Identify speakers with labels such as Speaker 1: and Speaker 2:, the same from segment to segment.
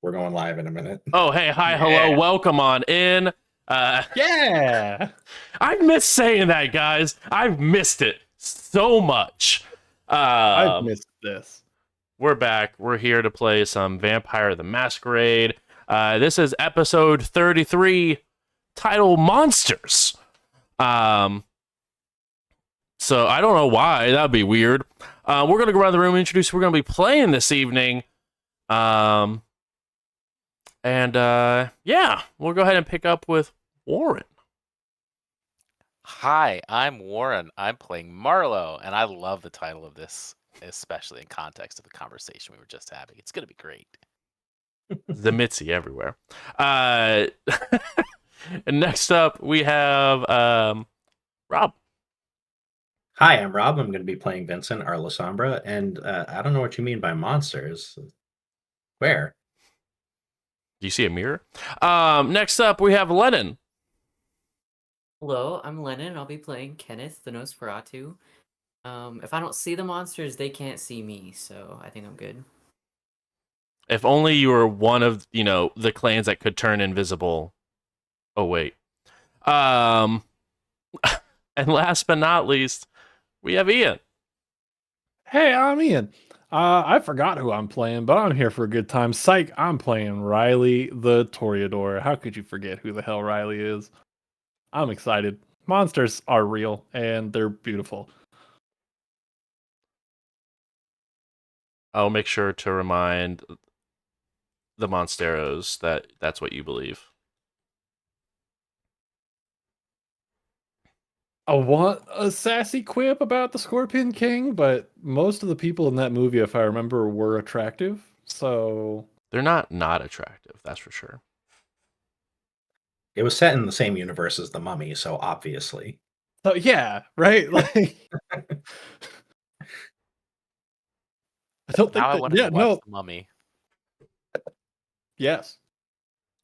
Speaker 1: We're going live in a minute.
Speaker 2: Oh, hey, hi, hello,
Speaker 3: Yeah.
Speaker 2: welcome on in.
Speaker 3: Yeah.
Speaker 2: I miss saying that, guys. I've missed it so much.
Speaker 3: I've
Speaker 2: Um,
Speaker 3: missed this.
Speaker 2: we're back. We're here to play some Vampire the Masquerade. This is episode 33, titled Monsters. Um, so I don't know why. That'd be weird. We're going to go around the room and introduce who we're going to be playing this evening. Yeah, we'll go ahead and pick up with Warren.
Speaker 4: Hi, I'm Warren. I'm playing Marlowe, and I love the title of this, especially in context of the conversation we were just having. It's going to be great.
Speaker 2: The Mitzi everywhere. And next up, we have Rob.
Speaker 1: Hi, I'm Rob. I'm going to be playing Vincent Arlasombra, and I don't know what you mean by monsters. Where?
Speaker 2: Do you see a mirror? Next up, we have Lennon.
Speaker 5: Hello, I'm Lennon. I'll be playing Kenneth, the Nosferatu. If I don't see the monsters, they can't see me, so I think I'm good.
Speaker 2: If only you were one of, the clans that could turn invisible. Oh, wait. And last but not least, we have Ian.
Speaker 3: Hey, I'm Ian. I forgot who I'm playing, but I'm here for a good time. Psych, I'm playing Riley the Toreador. How could you forget who the hell Riley is? I'm excited. Monsters are real, and they're beautiful.
Speaker 2: I'll make sure to remind the Monsteros that that's what you believe.
Speaker 3: I want a sassy quip about the Scorpion King, but most of the people in that movie, if I remember, were attractive. So
Speaker 2: They're not attractive, that's for sure.
Speaker 1: It was set in the same universe as The Mummy, so obviously.
Speaker 3: yeah, right? Like I don't think
Speaker 4: Now I
Speaker 3: that
Speaker 4: want to
Speaker 3: yeah,
Speaker 4: watch
Speaker 3: no.
Speaker 4: The Mummy.
Speaker 3: Yes.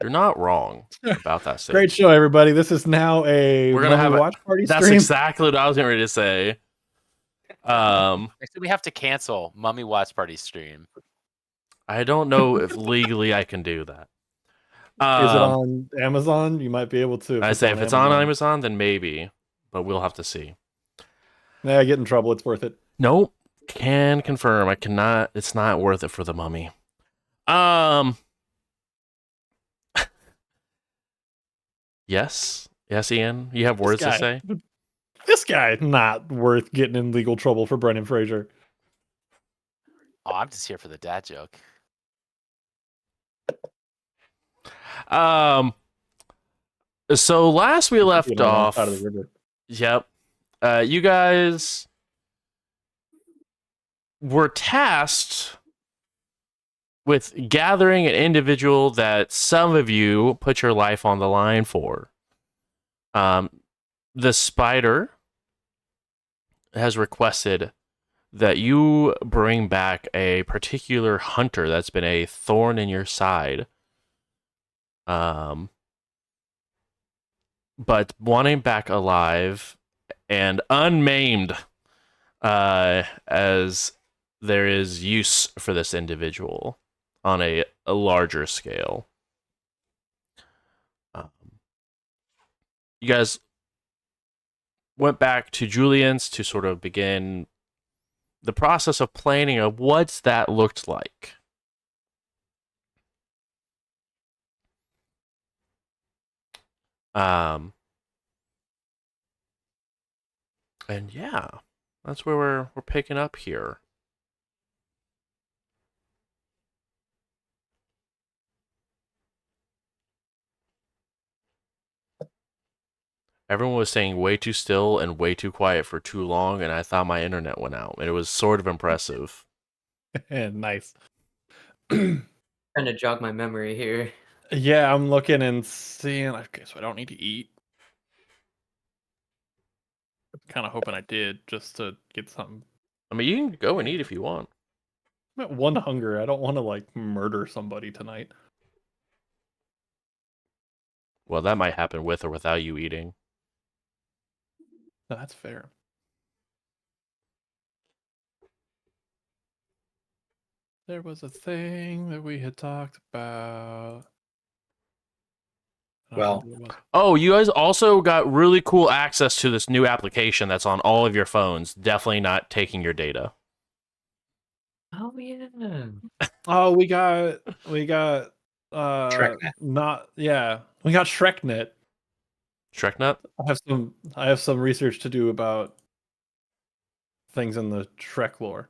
Speaker 2: You're not wrong about that statement.
Speaker 3: Great show, everybody. This is now a
Speaker 2: We're gonna
Speaker 3: Mummy
Speaker 2: have a
Speaker 3: watch party
Speaker 2: That's
Speaker 3: stream.
Speaker 2: exactly what I was getting ready to say.
Speaker 4: Actually, we have to cancel Mummy Watch Party stream.
Speaker 2: I don't know if legally I can do that.
Speaker 3: Is it on Amazon? You might be able to.
Speaker 2: I say if it's on Amazon, then maybe, but we'll have to see.
Speaker 3: Yeah, get in trouble. It's worth it.
Speaker 2: Nope. Can confirm. I cannot. It's not worth it for the Mummy. Yes, Ian. You have words to say.
Speaker 3: This guy not worth getting in legal trouble for Brendan Fraser.
Speaker 4: Oh, I'm just here for the dad joke.
Speaker 2: So last we left off.
Speaker 3: Out of the river.
Speaker 2: Yep. You guys were tasked with gathering an individual that some of you put your life on the line for. The spider has requested that you bring back a particular hunter that's been a thorn in your side. But wanting back alive and unmaimed, as there is use for this individual on a larger scale. You guys went back to Julian's to sort of begin the process of planning of what's that looked like. And yeah, that's where we're picking up here. Everyone was saying way too still and way too quiet for too long, and I thought my internet went out. And it was sort of impressive.
Speaker 3: Nice.
Speaker 5: Trying to jog my memory here.
Speaker 3: Yeah, I'm looking and seeing. Okay, so I don't need to eat. Kind of hoping I did just to get something.
Speaker 2: I mean, you can go and eat if you want.
Speaker 3: I'm at one hunger. I don't want to murder somebody tonight.
Speaker 2: Well, that might happen with or without you eating.
Speaker 3: No, that's fair. There was a thing that we had talked about. I don't
Speaker 1: Well,
Speaker 3: remember what it was.
Speaker 2: Oh, you guys also got really cool access to this new application that's on all of your phones. Definitely not taking your data.
Speaker 5: Oh yeah.
Speaker 3: Oh, we got
Speaker 1: TrekNet.
Speaker 3: not yeah. We got ShrekNet.
Speaker 2: Shreknut?
Speaker 3: I have some research to do about things in the Shrek lore.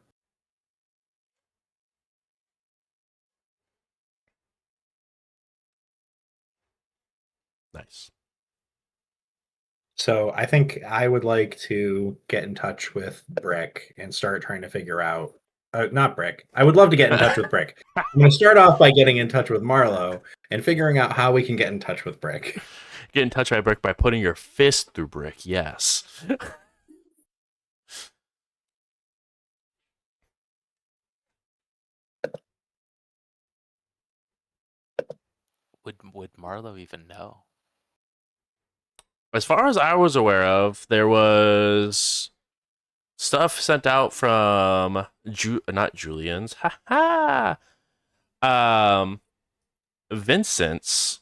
Speaker 2: Nice.
Speaker 1: So I think I would like to get in touch with Brick and start trying to figure out. Not Brick. I would love to get in touch with Brick. I'm going to start off by getting in touch with Marlowe and figuring out how we can get in touch with Brick.
Speaker 2: Get in touch by brick by putting your fist through brick. Yes.
Speaker 4: Would Marlo even know?
Speaker 2: As far as I was aware of, there was stuff sent out from not Julian's, Vincent's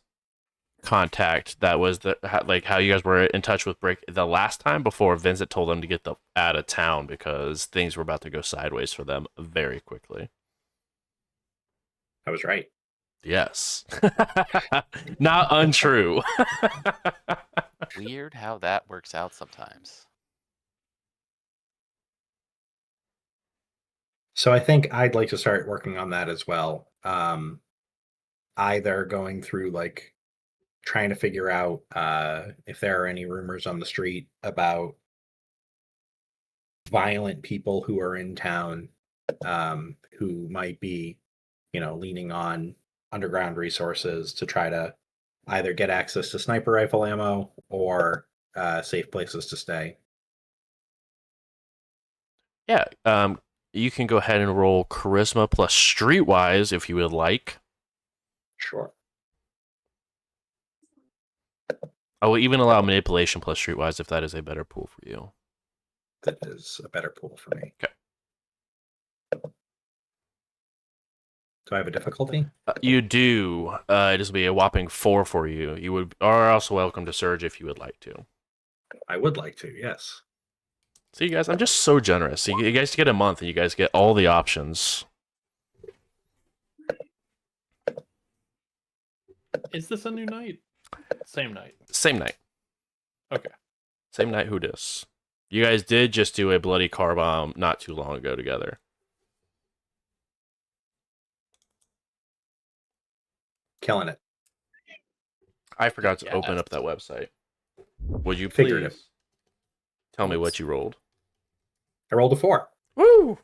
Speaker 2: contact. That was like how you guys were in touch with Brick the last time before Vincent told them to get out of town because things were about to go sideways for them very quickly.
Speaker 1: I was right.
Speaker 2: Yes, not untrue.
Speaker 4: Weird how that works out sometimes.
Speaker 1: So I think I'd like to start working on that as well. Either going through like trying to figure out if there are any rumors on the street about violent people who are in town, who might be, leaning on underground resources to try to either get access to sniper rifle ammo or safe places to stay.
Speaker 2: Yeah, you can go ahead and roll charisma plus streetwise if you would like.
Speaker 1: Sure.
Speaker 2: I will even allow manipulation plus streetwise if that is a better pool for you.
Speaker 1: That is a better pool for me.
Speaker 2: Okay.
Speaker 1: Do I have a difficulty?
Speaker 2: You do. It will be a whopping 4 for you. You are also welcome to surge if you would like to.
Speaker 1: I would like to, yes.
Speaker 2: See, you guys, I'm just so generous. You guys get a month and you guys get all the options.
Speaker 3: Is this a new night? Same night.
Speaker 2: Same night.
Speaker 3: Okay.
Speaker 2: Same night, who dis? You guys did just do a bloody car bomb not too long ago together.
Speaker 1: Killing it.
Speaker 2: I forgot to open up that website. Would you please
Speaker 1: Figured it.
Speaker 2: tell me what you rolled?
Speaker 1: I rolled a 4.
Speaker 2: Woo!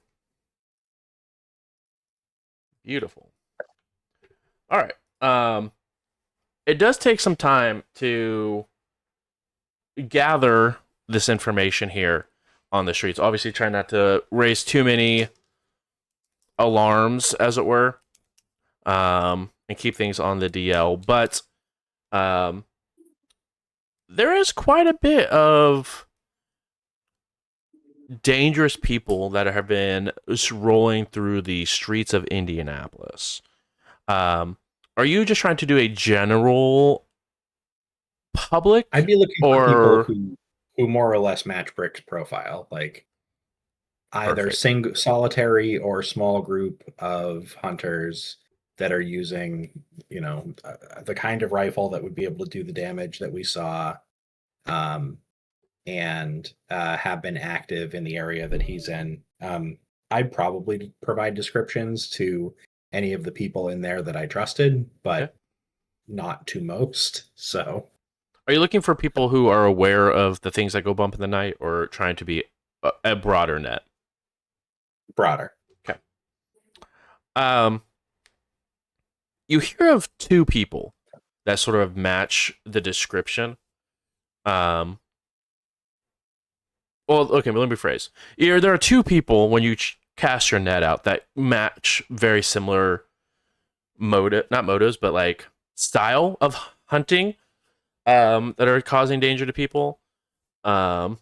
Speaker 2: Beautiful. All right. It does take some time to gather this information here on the streets. Obviously, try not to raise too many alarms, as it were, and keep things on the DL. But there is quite a bit of dangerous people that have been just rolling through the streets of Indianapolis. Are you just trying to do a general public?
Speaker 1: I'd be looking
Speaker 2: or
Speaker 1: for people who more or less match Brick's profile, like either
Speaker 2: Perfect.
Speaker 1: solitary or small group of hunters that are using, the kind of rifle that would be able to do the damage that we saw, and have been active in the area that he's in. I'd probably provide descriptions to any of the people in there that I trusted, but
Speaker 2: Okay.
Speaker 1: not to most. So,
Speaker 2: are you looking for people who are aware of the things that go bump in the night, or trying to be a broader net?
Speaker 1: broader.
Speaker 2: Okay. You hear of 2 people that sort of match the description. Well, okay, but let me rephrase. There are 2 people when you cast your net out that match very similar not motives, but like style of hunting, that are causing danger to people. But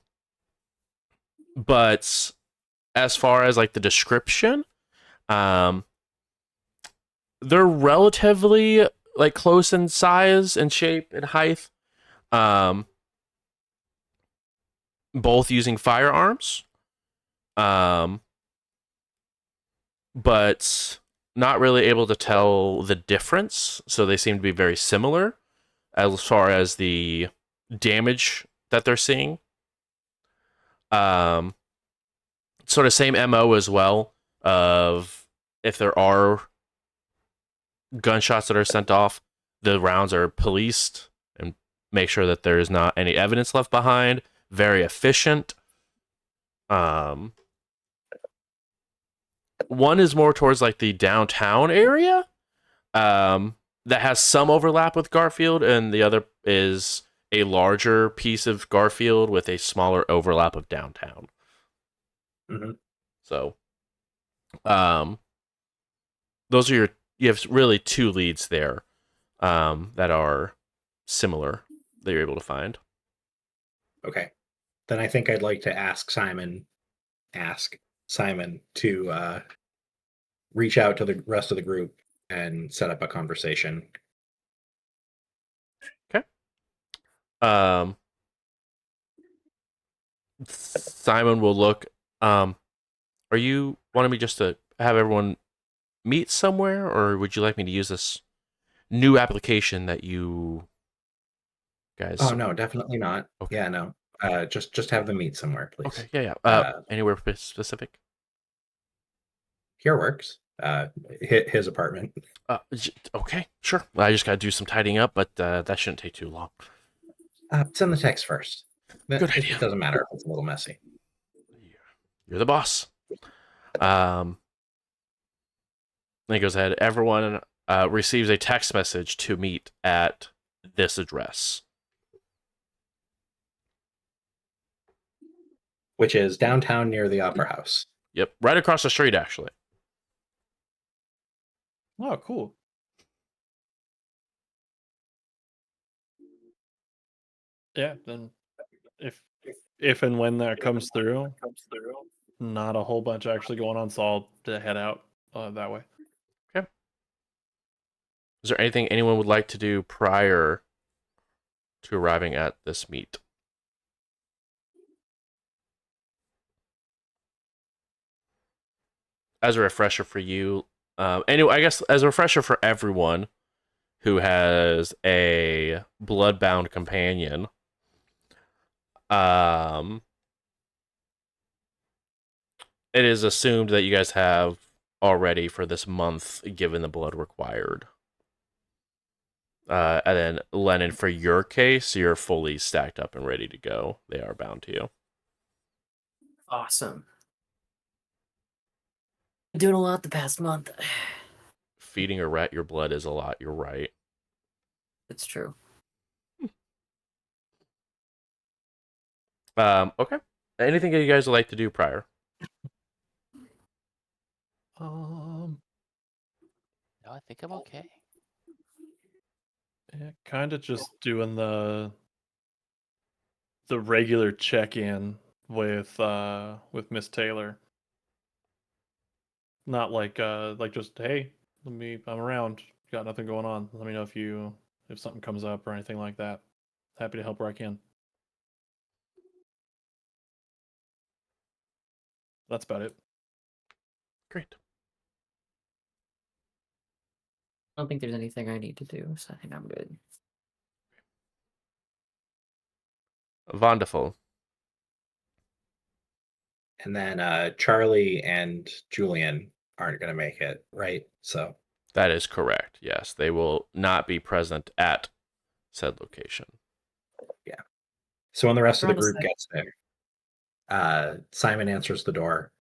Speaker 2: as far as like the description, they're relatively like close in size and shape and height. Um, both using firearms. Um, but not really able to tell the difference. So they seem to be very similar as far as the damage that they're seeing. Sort of same MO as well of if there are gunshots that are sent off, the rounds are policed and make sure that there is not any evidence left behind. Very efficient. One is more towards like the downtown area, that has some overlap with Garfield, and the other is a larger piece of Garfield with a smaller overlap of downtown.
Speaker 1: Mm-hmm.
Speaker 2: So, those are you have really two leads there, that are similar that you're able to find.
Speaker 1: Okay. Then I think I'd like to ask Simon to reach out to the rest of the group and set up a conversation.
Speaker 2: Okay. Simon will look. Are you wanting me just to have everyone meet somewhere, or would you like me to use this new application that you guys?
Speaker 1: Oh no, definitely not.
Speaker 2: Okay.
Speaker 1: Yeah, no. Just have them meet somewhere, please.
Speaker 2: Okay, yeah. Anywhere specific?
Speaker 1: Here works. His apartment.
Speaker 2: Okay, sure. I just got to do some tidying up, but that shouldn't take too long.
Speaker 1: Send the text first.
Speaker 2: Good idea.
Speaker 1: It doesn't matter if it's a little messy.
Speaker 2: You're the boss. Then he goes ahead. Everyone receives a text message to meet at this address,
Speaker 1: Which is downtown near the Opera House.
Speaker 2: Yep, right across the street, actually.
Speaker 3: Oh, cool. Yeah, then if and when that comes through, not a whole bunch actually going on, so I'll head out that way.
Speaker 2: Okay. Is there anything anyone would like to do prior to arriving at this meet? As a refresher for you, anyway, I guess as a refresher for everyone who has a bloodbound companion, it is assumed that you guys have already for this month given the blood required. And then Lennon, for your case, you're fully stacked up and ready to go. They are bound to you.
Speaker 5: Awesome. Been doing a lot the past month.
Speaker 2: Feeding a rat your blood is a lot, you're right.
Speaker 5: It's true.
Speaker 2: Okay. Anything that you guys would like to do prior?
Speaker 4: No, I think I'm okay.
Speaker 3: Yeah, kind of just doing the regular check-in with Miss Taylor. Not like just hey, I'm around. Got nothing going on. Let me know if something comes up or anything like that. Happy to help where I can. That's about it.
Speaker 2: Great.
Speaker 5: I don't think there's anything I need to do, so I think I'm good.
Speaker 2: Wonderful.
Speaker 1: And then Charlie and Julian aren't going to make it, right? So
Speaker 2: That is correct. Yes, they will not be present at said location.
Speaker 1: yeah. So when the rest of the
Speaker 5: Around a
Speaker 1: group
Speaker 5: sec.
Speaker 1: gets there, Simon answers the door.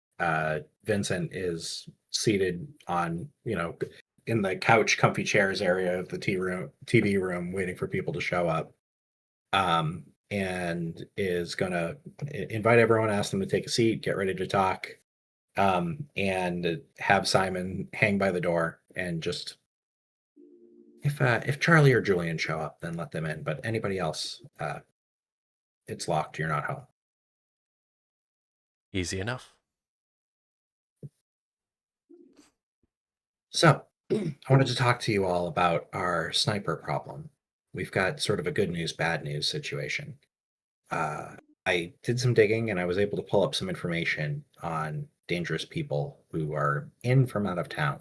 Speaker 1: Vincent is seated on, in the couch, comfy chairs area of the TV room, waiting for people to show up. And is gonna invite everyone, ask them to take a seat, get ready to talk, and have Simon hang by the door and just if Charlie or Julian show up, then let them in. But anybody else, it's locked. You're not home.
Speaker 2: Easy enough.
Speaker 1: So I wanted to talk to you all about our sniper problem. We've got sort of a good news, bad news situation. I did some digging and I was able to pull up some information on dangerous people who are in from out of town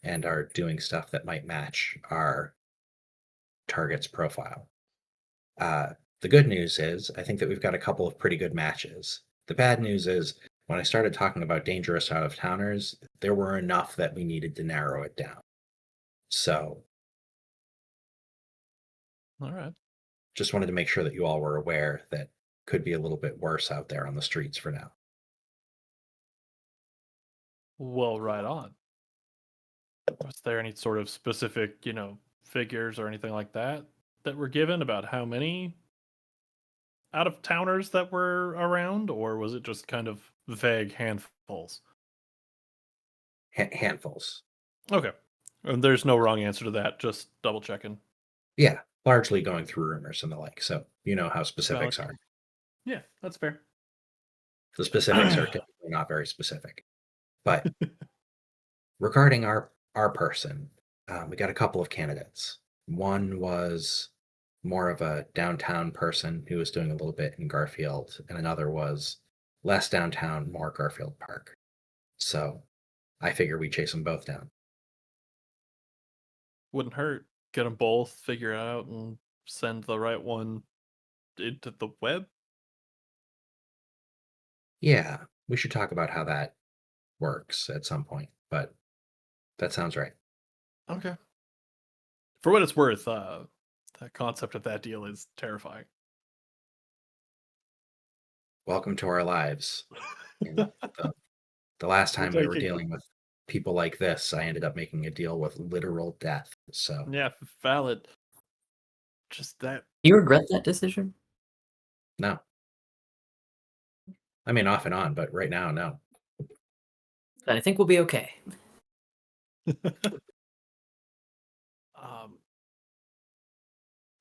Speaker 1: and are doing stuff that might match our target's profile. The good news is I think that we've got a couple of pretty good matches. The bad news is when I started talking about dangerous out of towners, there were enough that we needed to narrow it down. So
Speaker 3: All right.
Speaker 1: just wanted to make sure that you all were aware that could be a little bit worse out there on the streets for now.
Speaker 3: Well, right on. Was there any sort of specific, figures or anything like that that were given about how many out of towners that were around, or was it just kind of vague handfuls?
Speaker 1: Handfuls.
Speaker 3: Okay. And there's no wrong answer to that, just double checking.
Speaker 1: Yeah, largely going through rumors and the like. So you know how
Speaker 3: Valid.
Speaker 1: specifics are.
Speaker 3: Yeah, that's fair.
Speaker 1: The specifics are typically not very specific. But regarding our person, we got a couple of candidates. One was more of a downtown person who was doing a little bit in Garfield, and another was less downtown, more Garfield Park. So I figure we chase them both down.
Speaker 3: Wouldn't hurt. Get them both, figure it out, and send the right one into the web.
Speaker 1: Yeah, we should talk about how that works at some point, but that sounds right.
Speaker 3: Okay. For what it's worth, the concept of that deal is terrifying.
Speaker 1: Welcome to our lives. And the last
Speaker 3: We're
Speaker 1: time we were
Speaker 3: taking-
Speaker 1: dealing with people like this, I ended up making a deal with literal death. So
Speaker 3: Yeah, valid. Just that.
Speaker 5: Do you regret that decision?
Speaker 1: no. I mean, off and on, but right now, no.
Speaker 5: Then I think we'll be okay.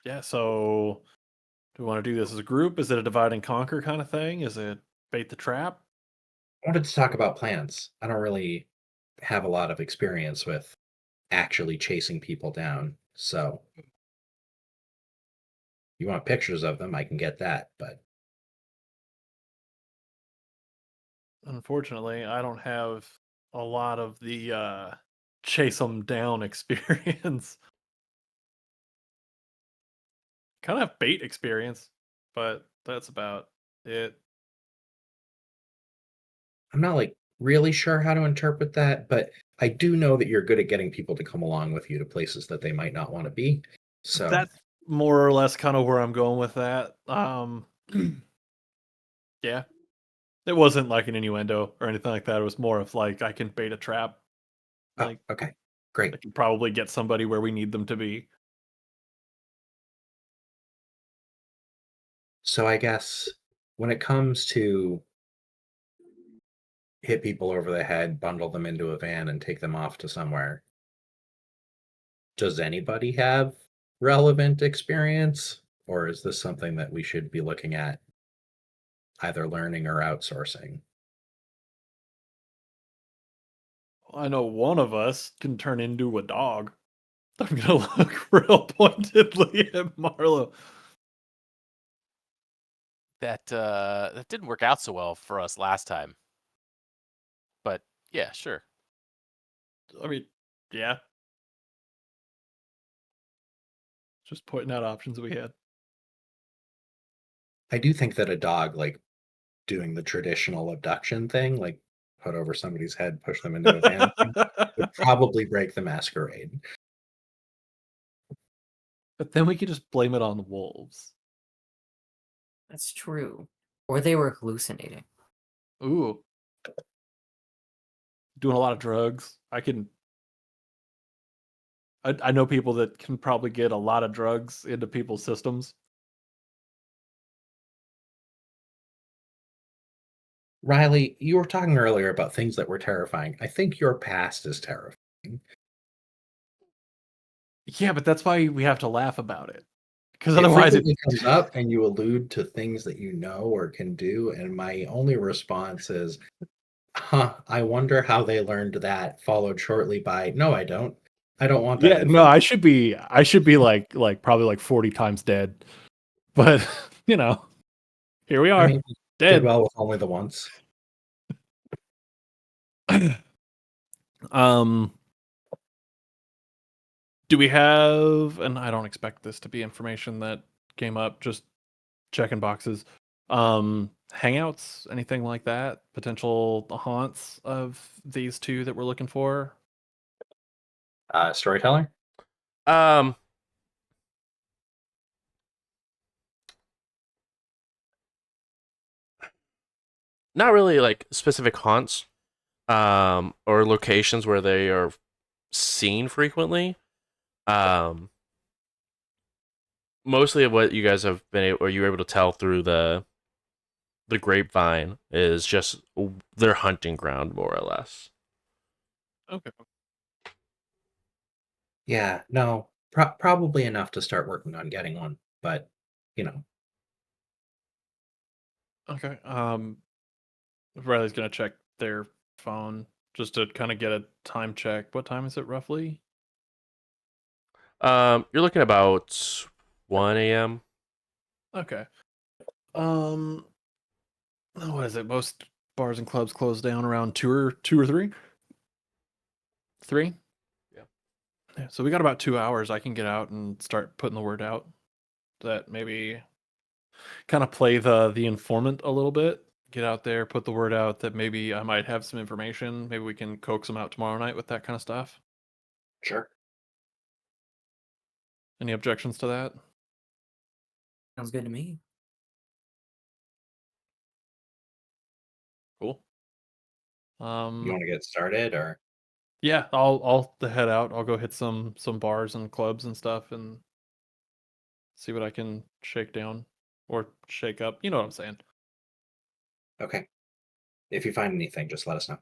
Speaker 3: Yeah, so do we want to do this as a group? Is it a divide and conquer kind of thing? Is it bait the trap?
Speaker 1: I wanted to talk about plans. I don't really have a lot of experience with actually chasing people down. So you want pictures of them, I can get that, but
Speaker 3: Unfortunately, I don't have a lot of the chase them down experience. Kind of have bait experience, but that's about it.
Speaker 1: I'm not like really sure how to interpret that, but I do know that you're good at getting people to come along with you to places that they might not want to be. So
Speaker 3: That's more or less kind of where I'm going with that. Yeah. It wasn't like an innuendo or anything like that. It was more of like I can bait a trap.
Speaker 1: oh,
Speaker 3: Like
Speaker 1: okay, great.
Speaker 3: I can probably get somebody where we need them to be.
Speaker 1: So I guess when it comes to hit people over the head, bundle them into a van, and take them off to somewhere, does anybody have relevant experience? Or is this something that we should be looking at either learning or outsourcing?
Speaker 3: I know one of us can turn into a dog. I'm gonna look real pointedly at Marlo.
Speaker 4: That didn't work out so well for us last time. But yeah, sure.
Speaker 3: I mean, yeah. Just pointing out options we had.
Speaker 1: I do think that a dog, like doing the traditional abduction thing, like put over somebody's head, push them into a van, would probably break the masquerade.
Speaker 3: But then we could just blame it on the wolves.
Speaker 5: That's true. Or they were hallucinating.
Speaker 3: Ooh. Doing a lot of drugs. I know people that can probably get a lot of drugs into people's systems.
Speaker 1: Riley, you were talking earlier about things that were terrifying. I think your past is terrifying.
Speaker 3: Yeah, but that's why we have to laugh about it. Because
Speaker 1: It
Speaker 3: otherwise
Speaker 1: frequently comes up and you allude to things that you know or can do, and my only response is, huh, I wonder how they learned that, followed shortly by, no, I don't. I don't want that.
Speaker 3: Yeah, no,
Speaker 1: infamy.
Speaker 3: I should be like probably like 40 times dead. But here we
Speaker 1: I
Speaker 3: are.
Speaker 1: mean, you did
Speaker 3: Dead.
Speaker 1: well with only the once.
Speaker 3: um do we have, and I don't expect this to be information that came up, just checking boxes. Hangouts, anything like that? Potential haunts of these two that we're looking for?
Speaker 1: Storyteller.
Speaker 2: Um, not really like specific haunts, or locations where they are seen frequently. Um, mostly of what you guys have been able, or you were able to tell through the grapevine is just their hunting ground, more or less.
Speaker 3: Okay.
Speaker 1: Yeah, no, probably enough to start working on getting one, but you know,
Speaker 3: Okay. Riley's gonna check their phone just to kind of get a time check. What time is it roughly?
Speaker 2: You're looking about 1 a.m.
Speaker 3: Okay. What is it? Most bars and clubs close down around two or three. Three. Yeah. So we got about 2 hours. I can get out and start putting the word out that maybe kind of play the informant a little bit. Get out there, put the word out that maybe I might have some information. Maybe we can coax them out tomorrow night with that kind of stuff.
Speaker 1: sure.
Speaker 3: Any objections to that?
Speaker 5: Sounds good to me.
Speaker 3: Cool.
Speaker 1: You want to get started, or
Speaker 3: Yeah, I'll head out. I'll go hit some bars and clubs and stuff and see what I can shake down or shake up. You know what I'm saying?
Speaker 1: okay? If you find anything, just let us know.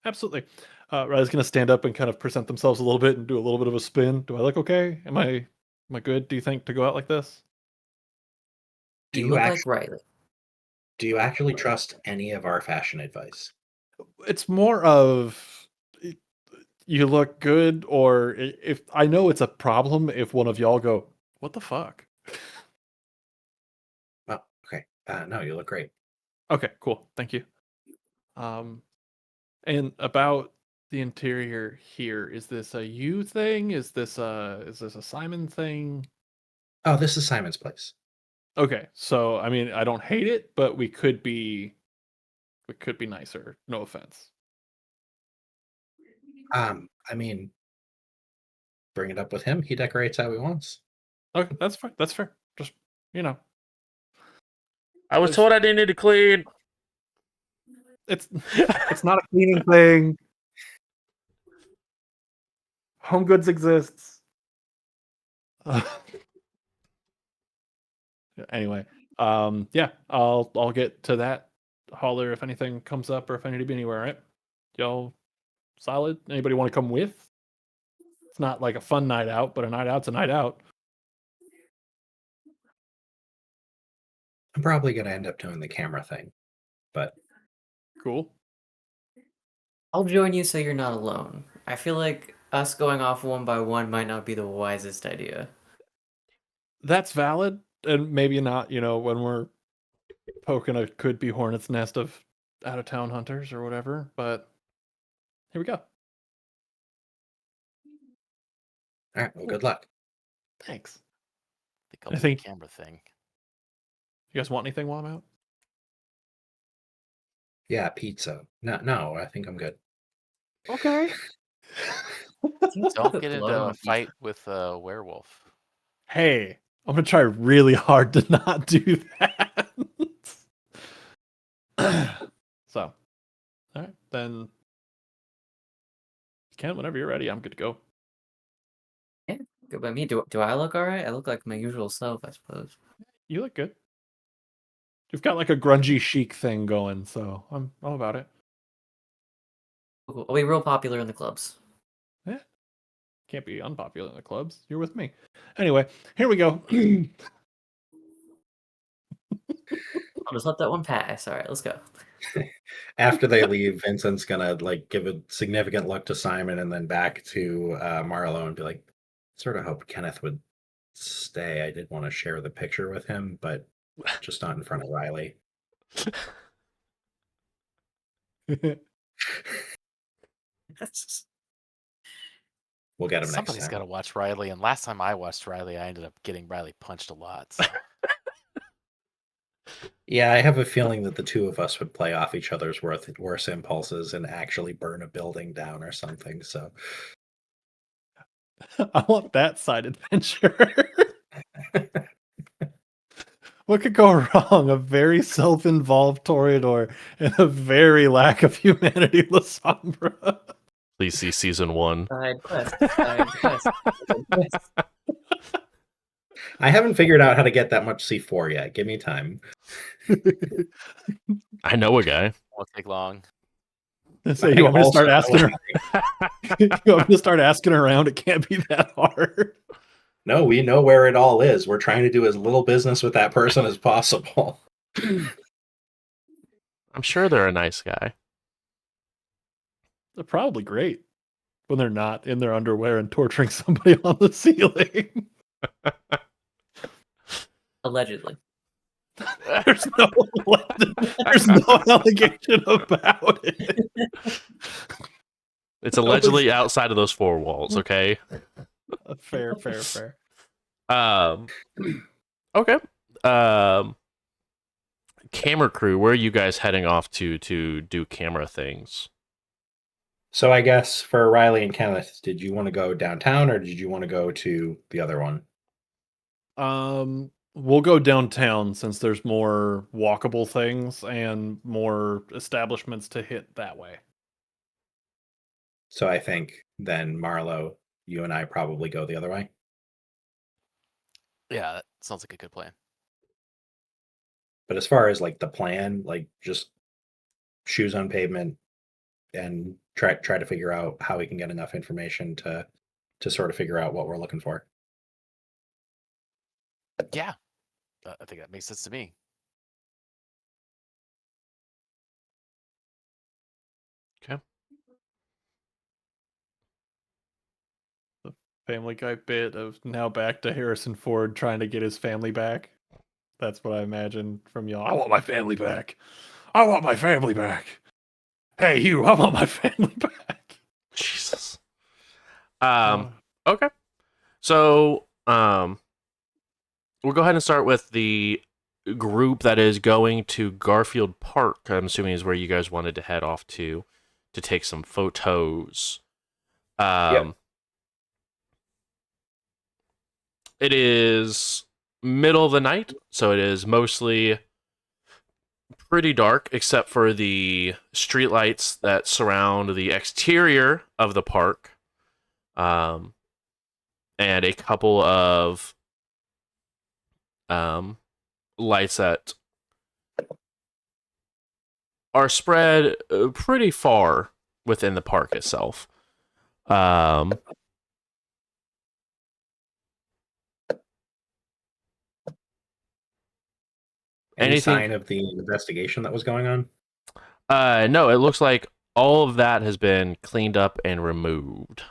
Speaker 3: Absolutely. Riley's gonna stand up and kind of present themselves a little bit and do a little bit of a spin. Do I look okay? Am I good? Do you think to go out like this?
Speaker 1: Do
Speaker 5: You
Speaker 1: you
Speaker 5: look like
Speaker 1: actually
Speaker 5: Riley.
Speaker 1: trust any of our fashion advice?
Speaker 3: It's more of you look good, or if I know it's a problem if one of y'all go, what the fuck?
Speaker 1: Well, okay. No, you look great.
Speaker 3: Okay, cool. Thank you. Um, and about the interior here, is this a you thing? Is this a Simon thing?
Speaker 1: Oh, this is Simon's place.
Speaker 3: Okay, so I mean, I don't hate it, but we could be nicer. No offense.
Speaker 1: I mean, bring it up with him. He decorates how he wants.
Speaker 3: Okay, that's fine. That's fair. Just you know,
Speaker 2: I was
Speaker 3: it's
Speaker 2: told I didn't need to clean.
Speaker 3: it's it's not a cleaning thing. Home Goods exists. Anyway, yeah, I'll get to that. Holler if anything comes up or if I need to be anywhere. Right? Y'all solid? Anybody want to come with? It's not like a fun night out, but a night out's a night out.
Speaker 1: I'm probably going to end up doing the camera thing, but
Speaker 3: Cool.
Speaker 5: I'll join you so you're not alone. I feel like us going off one by one might not be the wisest idea.
Speaker 3: That's valid, and maybe not. When we're poking a could be hornet's nest of out of town hunters or whatever. But here we go.
Speaker 1: all right. Well, good luck.
Speaker 3: Thanks.
Speaker 4: think I'll
Speaker 3: I
Speaker 4: do
Speaker 3: think-
Speaker 4: the camera thing.
Speaker 3: You guys want anything while I'm out?
Speaker 1: Yeah, pizza. No, I think I'm good.
Speaker 3: Okay.
Speaker 4: Don't
Speaker 5: Put
Speaker 4: get
Speaker 5: blood
Speaker 4: into
Speaker 5: on
Speaker 4: a
Speaker 5: pizza.
Speaker 4: fight with a werewolf.
Speaker 3: Hey, I'm gonna try really hard to not do that. So, all right, then. Ken, whenever you're ready, I'm good to go.
Speaker 5: Good by me. Do I look alright? I look like my usual self, I suppose.
Speaker 3: You look good. You've got like a grungy chic thing going, so I'm about it.
Speaker 5: Cool. I'll be real popular in the clubs.
Speaker 3: Yeah. Can't be unpopular in the clubs. You're with me. Anyway, here we go.
Speaker 5: I'll just let that one pass. Alright, let's go.
Speaker 1: After they leave, Vincent's gonna like give a significant look to Simon and then back to Marlo and be like, sort of hoped Kenneth would stay. I did want to share the picture with him, but just not in front of Riley. We'll get him next
Speaker 4: Somebody's
Speaker 1: time.
Speaker 4: got to watch Riley, and last time I watched Riley, I ended up getting Riley punched a lot. So.
Speaker 1: Yeah, I have a feeling that the two of us would play off each other's worst impulses and actually burn a building down or something. So
Speaker 3: I want that side adventure. What could go wrong? A very self-involved Toreador and a very lack of humanity Lasombra.
Speaker 2: Please see season 1.
Speaker 5: Side quest. Side quest. Side quest.
Speaker 1: I haven't figured out how to get that much C4 yet. Give me time.
Speaker 2: I know a guy.
Speaker 4: Won't take long.
Speaker 3: So you want me to start asking her? You want me to start asking around? It can't be that hard.
Speaker 1: No, we know where it all is. We're trying to do as little business with that person as possible.
Speaker 2: I'm sure they're a nice guy.
Speaker 3: They're probably great when they're not in their underwear and torturing somebody on the ceiling.
Speaker 5: Allegedly.
Speaker 3: There's no allegation about it.
Speaker 2: It's allegedly outside of those 4 walls, okay?
Speaker 3: Fair.
Speaker 2: Okay. Camera crew, where are you guys heading off to do camera things?
Speaker 1: So I guess for Riley and Kenneth, did you want to go downtown or did you want to go to the other one?
Speaker 3: We'll go downtown since there's more walkable things and more establishments to hit that way.
Speaker 1: So I think then Marlo, you and I probably go the other way.
Speaker 4: Yeah, that sounds like a good plan.
Speaker 1: But as far as like the plan, like just shoes on pavement and try to figure out how we can get enough information to sort of figure out what we're looking for.
Speaker 4: Yeah, I think that makes sense to me.
Speaker 2: Okay.
Speaker 3: The Family Guy bit of now back to Harrison Ford trying to get his family back. That's what I imagine from y'all. I want my family back. I want my family back. Hey, you, I want my family back.
Speaker 2: Jesus. Okay. So, we'll go ahead and start with the group that is going to Garfield Park. I'm assuming is where you guys wanted to head off to take some photos.
Speaker 1: Yep.
Speaker 2: It is middle of the night, so it is mostly pretty dark, except for the streetlights that surround the exterior of the park, and a couple of lights that are spread pretty far within the park itself.
Speaker 1: Any sign of the investigation that was going on?
Speaker 2: No, it looks like all of that has been cleaned up and removed.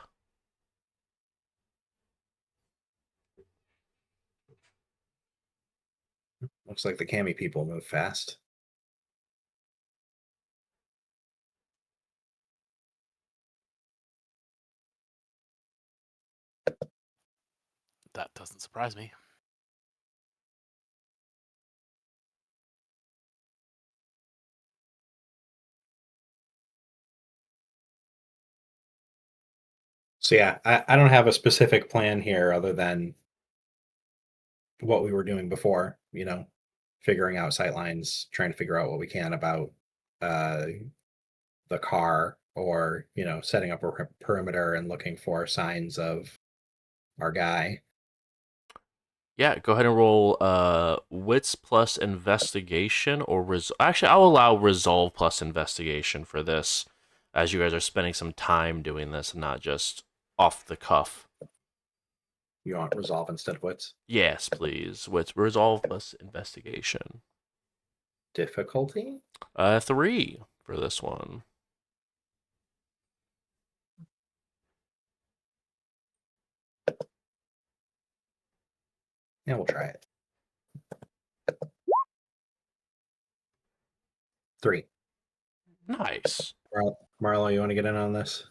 Speaker 1: Looks like the Cami people move fast.
Speaker 4: That doesn't surprise me.
Speaker 1: So yeah, I don't have a specific plan here other than what we were doing before, figuring out sightlines, trying to figure out what we can about the car or, setting up a perimeter and looking for signs of our guy.
Speaker 2: Yeah, go ahead and roll wits plus investigation or actually I'll allow resolve plus investigation for this, as you guys are spending some time doing this and not just off the cuff.
Speaker 1: You want resolve instead of wits?
Speaker 2: Yes, please. Wits resolve plus investigation.
Speaker 1: Difficulty?
Speaker 2: 3 for this one.
Speaker 1: Yeah, we'll try it. 3.
Speaker 2: Nice.
Speaker 1: Marlo, you want to get in on this?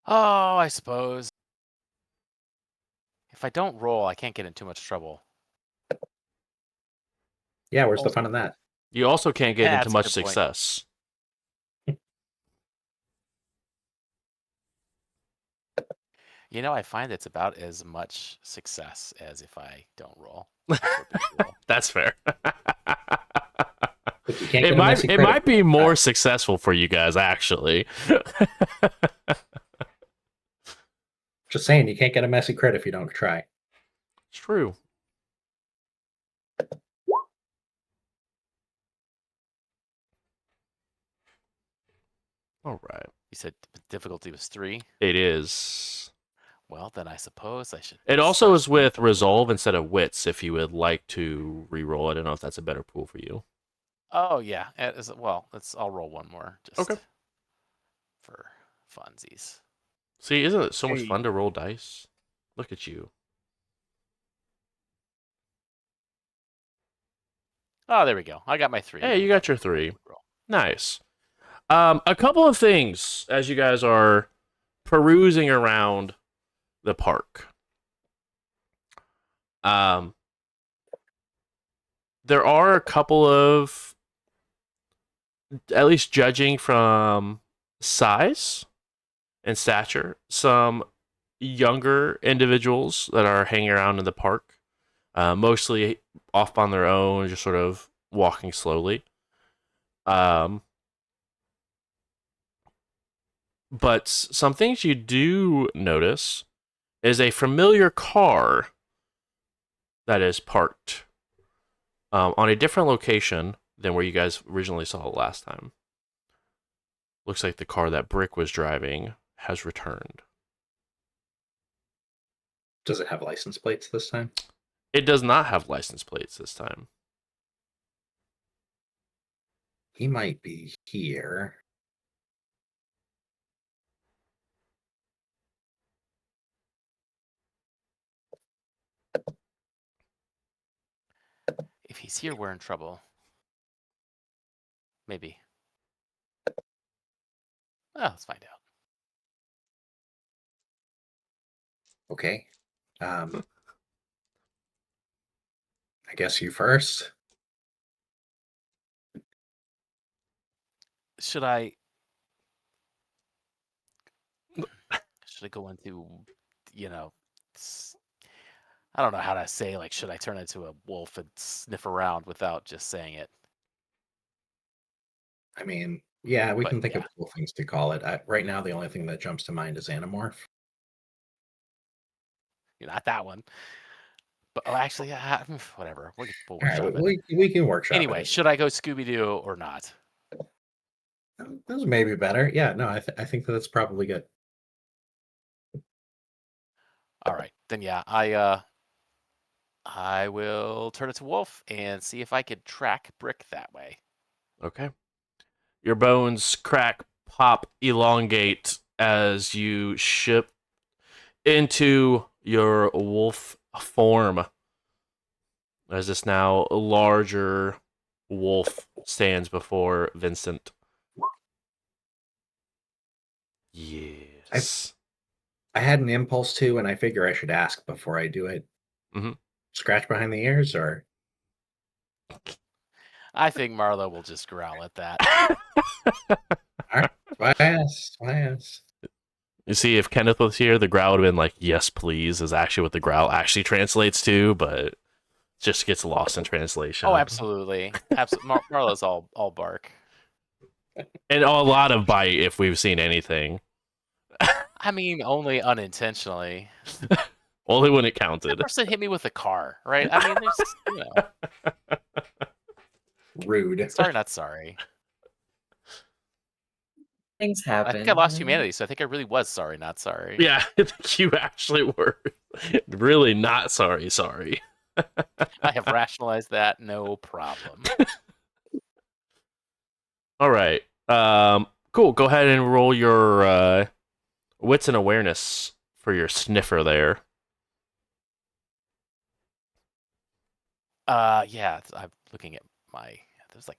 Speaker 4: Oh, I suppose. If I don't roll, I can't get in too much trouble.
Speaker 1: Yeah, where's the
Speaker 4: Also-
Speaker 1: fun in that?
Speaker 2: You also can't get
Speaker 4: Yeah,
Speaker 2: into
Speaker 4: that's a
Speaker 2: much
Speaker 4: good point.
Speaker 2: success.
Speaker 4: You know, I find it's about as much success as if I don't roll. For a big roll.
Speaker 2: That's fair.
Speaker 1: If you can't
Speaker 2: It
Speaker 1: get a messy
Speaker 2: might
Speaker 1: crit,
Speaker 2: be more successful for you guys actually.
Speaker 1: just saying, you can't get a messy crit if you don't try.
Speaker 2: It's true. All right.
Speaker 4: You said difficulty was 3.
Speaker 2: It is.
Speaker 4: Well, then I suppose I should.
Speaker 2: It also
Speaker 4: start
Speaker 2: is with
Speaker 4: simple.
Speaker 2: resolve instead of wits if you would like to re-roll. I don't know if that's a better pool for you.
Speaker 4: Oh yeah. Well, I'll roll one more just
Speaker 2: Okay.
Speaker 4: for funsies.
Speaker 2: See, isn't it so much
Speaker 3: Hey.
Speaker 2: fun to roll dice? Look at you.
Speaker 4: Oh, there we go. I got my 3.
Speaker 2: Hey, you got your 3.
Speaker 4: Roll.
Speaker 2: Nice. A couple of things as you guys are perusing around the park. There are a couple of, at least judging from size and stature, some younger individuals that are hanging around in the park, mostly off on their own, just sort of walking slowly. But some things you do notice is a familiar car that is parked on a different location than where you guys originally saw it last time. Looks like the car that Brick was driving has returned.
Speaker 1: Does it have license plates this time?
Speaker 2: It does not have license plates this time.
Speaker 1: He might be here.
Speaker 4: If he's here, we're in trouble. Maybe. Oh, let's find out.
Speaker 1: Okay. I guess you first.
Speaker 4: Should I go into, I don't know how to say, like, should I turn into a wolf and sniff around without just saying it?
Speaker 1: I mean, yeah, we
Speaker 4: But,
Speaker 1: can think
Speaker 4: yeah.
Speaker 1: of cool things to call it. Right now, the only thing that jumps to mind is Animorph.
Speaker 4: Not that one. But actually, whatever. We'll
Speaker 1: All
Speaker 4: workshop
Speaker 1: right,
Speaker 4: it.
Speaker 1: we can workshop
Speaker 4: Anyway,
Speaker 1: it.
Speaker 4: should I go Scooby-Doo or not?
Speaker 1: Those may be better. Yeah, no, I think that's probably good.
Speaker 4: All right, then yeah, I will turn it to wolf and see if I could track Brick that way.
Speaker 2: Okay. Your bones crack, pop, elongate as you ship into your wolf form. As this now larger wolf stands before Vincent. Yes.
Speaker 1: I had an impulse to, and I figure I should ask before I do it.
Speaker 2: Mhm.
Speaker 1: Scratch behind the ears, or
Speaker 4: I think Marlo will just growl at that.
Speaker 1: all right? Why ask? Why ask?
Speaker 2: You see, if Kenneth was here, the growl would have been like, yes, please, is actually what the growl actually translates to, but it just gets lost in translation.
Speaker 4: Oh, absolutely. Marlo's all bark.
Speaker 2: And a lot of bite if we've seen anything.
Speaker 4: I mean, only unintentionally.
Speaker 2: Only when it
Speaker 4: That
Speaker 2: counted.
Speaker 4: person hit me with a car, right? I mean, there's,
Speaker 1: Rude.
Speaker 4: sorry, not sorry.
Speaker 5: Things
Speaker 4: I
Speaker 5: happen.
Speaker 4: think I lost
Speaker 5: you know?
Speaker 4: humanity, so I think I really was sorry, not sorry.
Speaker 2: Yeah, I think you actually were really not sorry.
Speaker 4: I have rationalized that, no problem.
Speaker 2: All right. Cool. Go ahead and roll your wits and awareness for your sniffer there.
Speaker 4: Yeah, I'm looking at there's like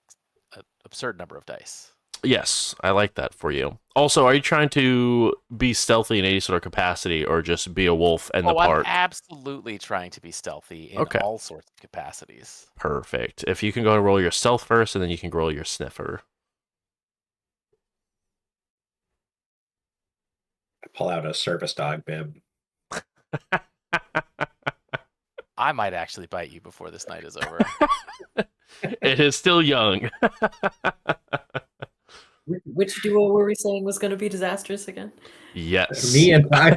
Speaker 4: an absurd number of dice.
Speaker 2: Yes, I like that for you. Also, are you trying to be stealthy in any sort of capacity or just be a wolf in the
Speaker 4: I'm
Speaker 2: park?
Speaker 4: absolutely trying to be stealthy in
Speaker 2: Okay.
Speaker 4: all sorts of capacities.
Speaker 2: Perfect. If you can go and roll your stealth first, and then you can roll your sniffer.
Speaker 1: Pull out a service dog bib.
Speaker 4: I might actually bite you before this night is over.
Speaker 2: It is still young.
Speaker 5: Which duo were we saying was going to be disastrous again?
Speaker 2: Yes.
Speaker 1: Me and I.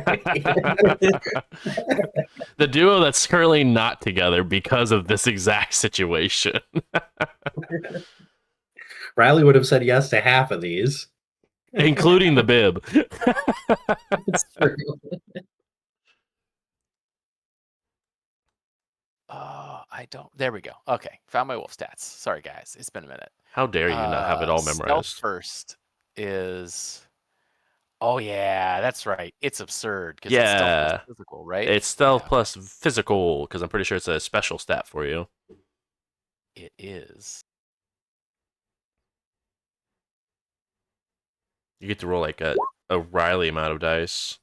Speaker 2: The duo that's currently not together because of this exact situation.
Speaker 1: Riley would have said yes to half of these.
Speaker 2: Including the bib.
Speaker 5: It's true.
Speaker 4: I don't. There we go. Okay, found my wolf stats. Sorry, guys. It's been a minute.
Speaker 2: How dare you not have it all
Speaker 4: Stealth
Speaker 2: memorized?
Speaker 4: first is. Oh yeah, that's right. It's absurd because it's stealth
Speaker 2: Yeah.
Speaker 4: plus physical, right?
Speaker 2: It's stealth
Speaker 4: Yeah,
Speaker 2: plus physical, because I'm pretty sure it's a special stat for you.
Speaker 4: it is.
Speaker 2: You get to roll like a Riley amount of dice.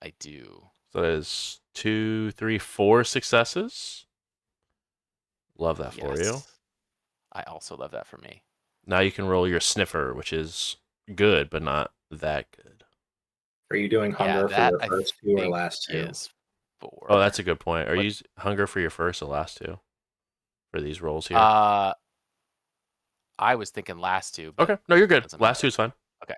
Speaker 4: I do.
Speaker 2: So that is 2, 3, 4 successes. Love that for you.
Speaker 4: Yes. I also love that for me.
Speaker 2: Now you can roll your sniffer, which is good, but not that good.
Speaker 1: Are you doing
Speaker 4: Yeah,
Speaker 1: hunger for
Speaker 4: that
Speaker 1: your
Speaker 4: I
Speaker 1: first two or
Speaker 4: think
Speaker 1: last two?
Speaker 4: is 4.
Speaker 2: Oh, that's a good point. Are
Speaker 4: What-
Speaker 2: you hunger for your first or last two for these rolls here?
Speaker 4: I was thinking last two. But
Speaker 2: Okay, no, you're good.
Speaker 4: doesn't
Speaker 2: Last
Speaker 4: matter.
Speaker 2: two is fine.
Speaker 4: Okay.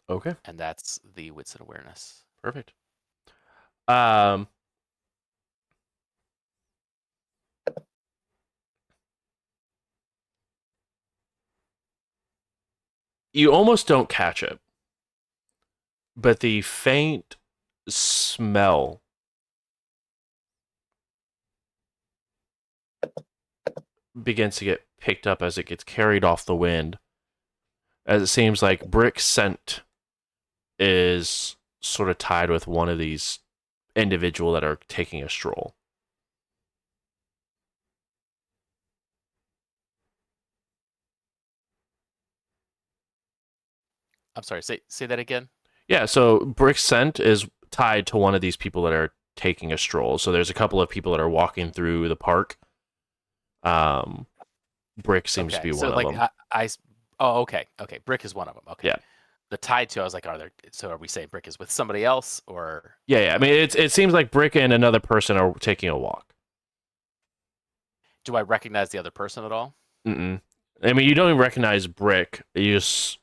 Speaker 2: Okay,
Speaker 4: And that's the wits and awareness.
Speaker 2: perfect. You almost don't catch it, but the faint smell begins to get picked up as it gets carried off the wind. As it seems like Brick's scent is sort of tied with one of these individual that are taking a stroll.
Speaker 4: I'm sorry. Say that again.
Speaker 2: Yeah, so Brick's scent is tied to one of these people that are taking a stroll. So there's a couple of people that are walking through the park. Brick seems to be
Speaker 4: so
Speaker 2: one
Speaker 4: like
Speaker 2: of them.
Speaker 4: oh, okay. Brick is one of them. Okay.
Speaker 2: Yeah.
Speaker 4: The tied to, I was like, are we saying Brick is with somebody else or?
Speaker 2: Yeah. I mean, it seems like Brick and another person are taking a walk.
Speaker 4: Do I recognize the other person at all?
Speaker 2: Mm-mm. I mean, you don't even recognize Brick. You just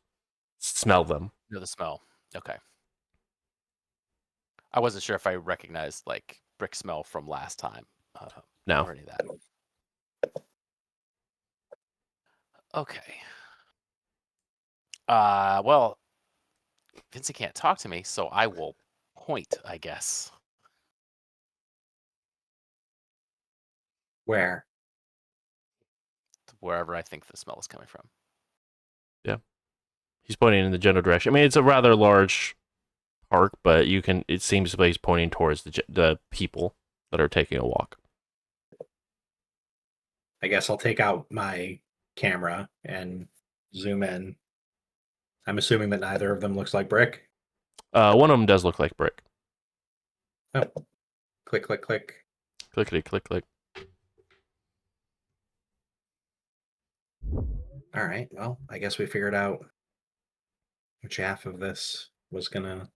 Speaker 2: smell them.
Speaker 4: No, the smell. Okay. I wasn't sure if I recognized like Brick smell from last time.
Speaker 2: No.
Speaker 4: Or any of that. Okay. Well, Vincent can't talk to me, so I will point, I guess.
Speaker 1: Where?
Speaker 4: Wherever I think the smell is coming from.
Speaker 2: He's pointing in the general direction. I mean, it's a rather large park, but it seems like he's pointing towards the people that are taking a walk.
Speaker 1: I guess I'll take out my camera and zoom in. I'm assuming that neither of them looks like Brick.
Speaker 2: One of them does look like Brick.
Speaker 1: Oh. Click, click, click.
Speaker 2: Clickety, click, click.
Speaker 1: All right. Well, I guess we figured out which half of this was going to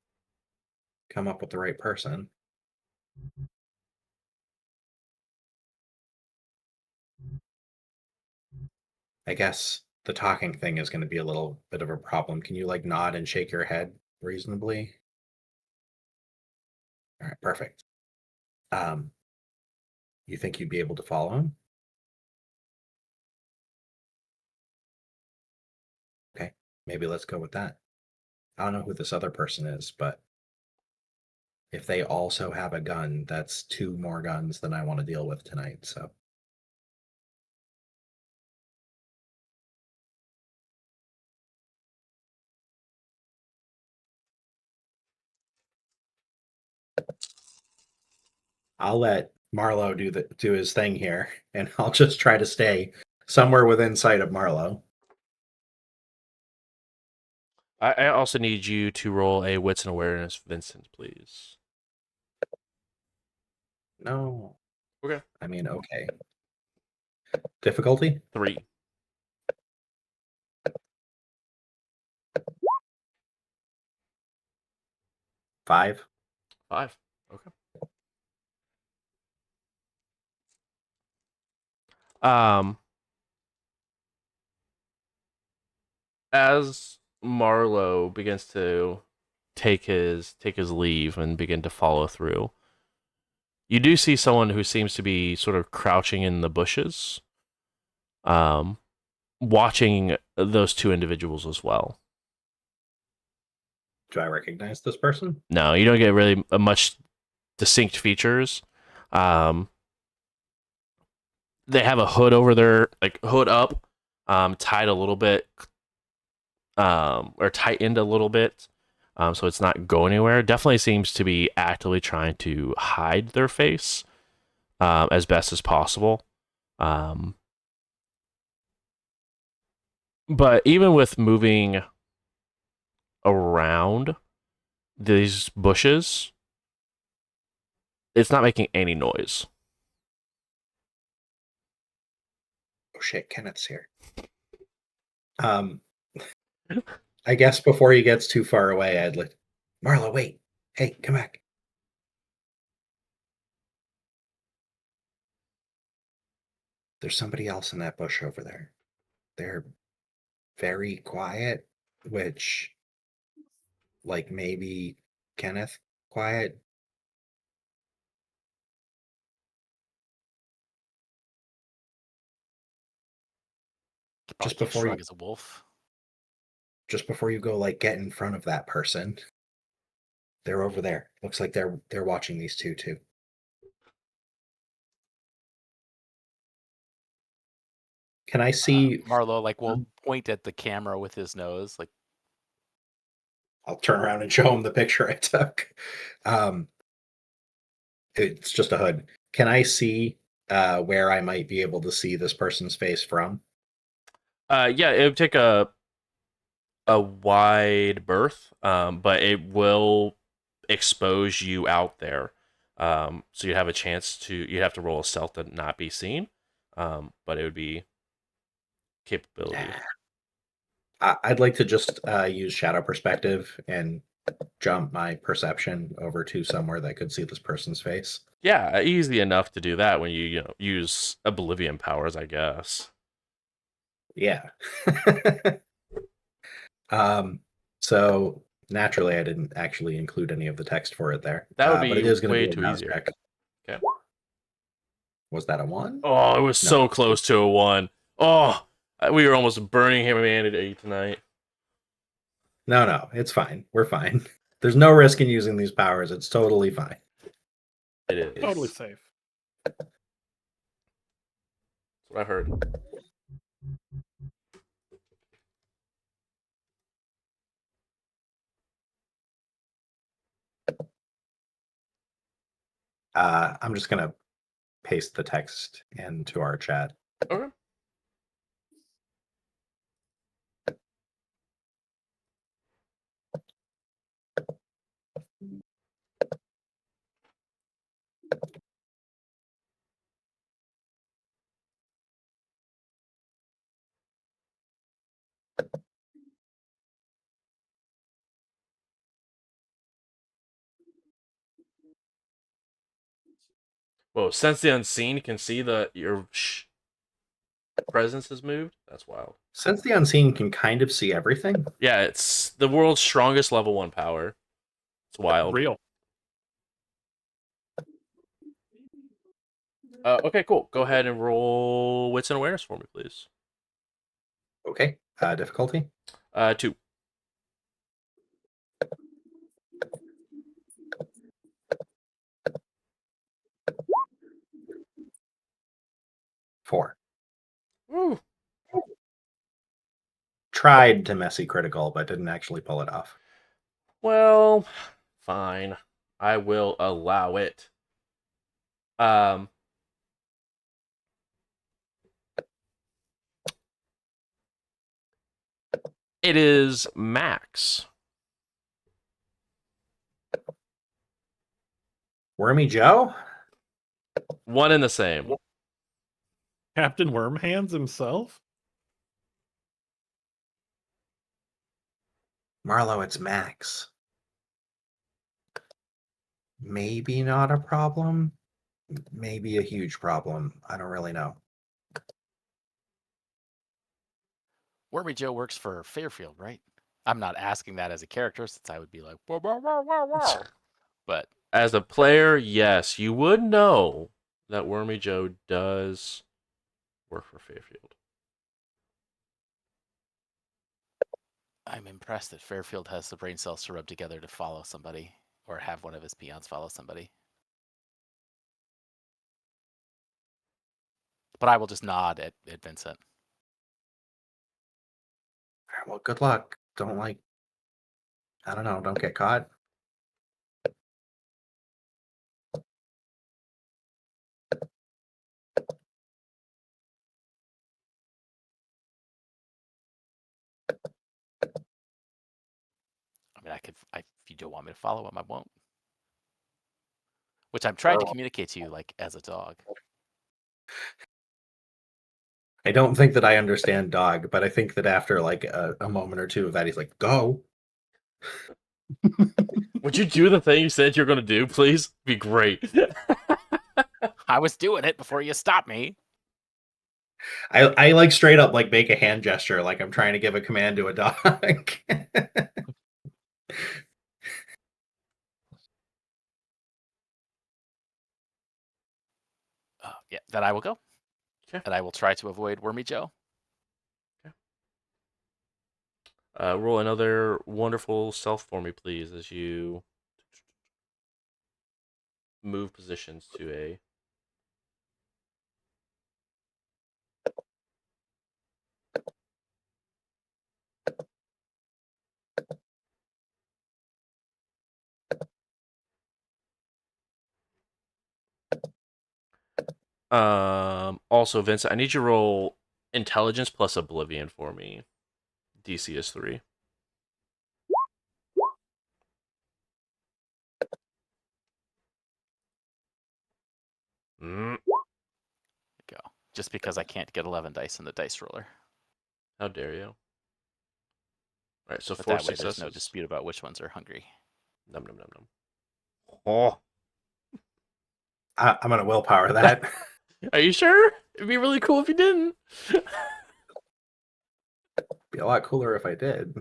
Speaker 1: come up with the right person. I guess the talking thing is going to be a little bit of a problem. Can you like nod and shake your head reasonably? All right, perfect. You think you'd be able to follow him? Okay, maybe let's go with that. I don't know who this other person is, but if they also have a gun, that's 2 more guns than I want to deal with tonight. So I'll let Marlowe do his thing here, and I'll just try to stay somewhere within sight of Marlowe.
Speaker 2: I also need you to roll a wits and awareness, Vincent, please.
Speaker 1: No.
Speaker 2: Okay.
Speaker 1: I mean, okay. Difficulty?
Speaker 2: 3.
Speaker 1: 5.
Speaker 2: 5. Okay. As Marlowe begins to take his leave and begin to follow through, you do see someone who seems to be sort of crouching in the bushes, watching those 2 individuals as well.
Speaker 1: Do I recognize this person?
Speaker 2: No, you don't get really much distinct features. They have a hood over their hood up, tied a little bit, or tightened a little bit, so it's not going anywhere. Definitely seems to be actively trying to hide their face as best as possible. But even with moving around these bushes, it's not making any noise.
Speaker 1: Oh shit, Kenneth's here. I guess before he gets too far away, I'd like, Marlowe, wait. Hey, come back. There's somebody else in that bush over there. They're very quiet, which, like, maybe Kenneth quiet.
Speaker 4: Probably
Speaker 1: Just
Speaker 4: can't
Speaker 1: before
Speaker 4: shrug
Speaker 1: you,
Speaker 4: as a wolf.
Speaker 1: just before you go, like, get in front of that person. They're over there. Looks like they're watching these two too. Can I see?
Speaker 4: Marlowe will point at the camera with his nose, like,
Speaker 1: I'll turn around and show him the picture I took. It's just a hood. Can I see where I might be able to see this person's face from?
Speaker 2: Yeah, it would take a wide berth, but it will expose you out there. So you have a chance to. You have to roll a stealth to not be seen, but it would be capability.
Speaker 1: I'd like to just use shadow perspective and jump my perception over to somewhere that could see this person's face.
Speaker 2: Yeah, easy enough to do that when you use oblivion powers, I guess.
Speaker 1: Yeah. So naturally, I didn't actually include any of the text for it there.
Speaker 2: That would
Speaker 1: But
Speaker 2: be
Speaker 1: it is going to
Speaker 2: way
Speaker 1: be a
Speaker 2: too
Speaker 1: mouse
Speaker 2: easier.
Speaker 1: check.
Speaker 2: Okay.
Speaker 1: Was that a 1?
Speaker 2: Oh, it was
Speaker 1: No.
Speaker 2: so close to a 1. Oh, we were almost burning humanity tonight.
Speaker 1: No, it's fine. We're fine. There's no risk in using these powers. It's totally fine.
Speaker 2: It is.
Speaker 3: Totally safe.
Speaker 2: That's what I heard.
Speaker 1: I'm just going to paste the text into our chat.
Speaker 2: Okay. Whoa, sense the unseen can see that your presence has moved? That's wild.
Speaker 1: Since the unseen can kind of see everything.
Speaker 2: Yeah, it's the world's strongest level 1 power. It's wild.
Speaker 3: Real.
Speaker 2: Okay, cool. Go ahead and roll wits and awareness for me, please.
Speaker 1: Okay. Difficulty?
Speaker 2: 2.
Speaker 1: tried to messy critical, but didn't actually pull it off.
Speaker 2: Well, fine. I will allow it. Um, it is Max.
Speaker 1: Wormy Joe?
Speaker 2: One and the same.
Speaker 3: Captain Wormhands himself?
Speaker 1: Marlo, it's Max. Maybe not a problem. Maybe a huge problem. I don't really know.
Speaker 4: Wormy Joe works for Fairfield, right? I'm not asking that as a character, since I would be like, "Wah, wah, wah, wah, wah." But
Speaker 2: As a player, yes, you would know that Wormy Joe does work for Fairfield.
Speaker 4: I'm impressed that Fairfield has the brain cells to rub together to follow somebody or have one of his peons follow somebody. But I will just nod at Vincent.
Speaker 1: All right, well, good luck. Don't I don't know, don't get caught.
Speaker 4: I mean, if you don't want me to follow him, I won't. Which I'm trying to communicate to you, like, as a dog.
Speaker 1: I don't think that I understand dog, but I think that after like a moment or two of that, he's like, go.
Speaker 2: Would you do the thing you said you're going to do, please? Be great.
Speaker 4: I was doing it before you stopped me.
Speaker 1: I like straight up like make a hand gesture like I'm trying to give a command to a dog.
Speaker 4: Yeah, then I will go.
Speaker 2: Okay.
Speaker 4: And I will try to avoid Wormy Joe.
Speaker 2: Roll another wonderful stealth for me, please, as you move positions to a. Also, Vince, I need you to roll intelligence plus oblivion for me. DC is 3. Mm,
Speaker 4: Go. Just because I can't get 11 dice in the dice roller.
Speaker 2: how dare you? All right, so
Speaker 4: But
Speaker 2: 4
Speaker 4: that way there's
Speaker 2: successes.
Speaker 4: no dispute about which ones are hungry.
Speaker 2: Num num num num. Oh,
Speaker 1: I'm gonna willpower that.
Speaker 2: are you sure? It'd be really cool if you didn't.
Speaker 1: Be a lot cooler if I did.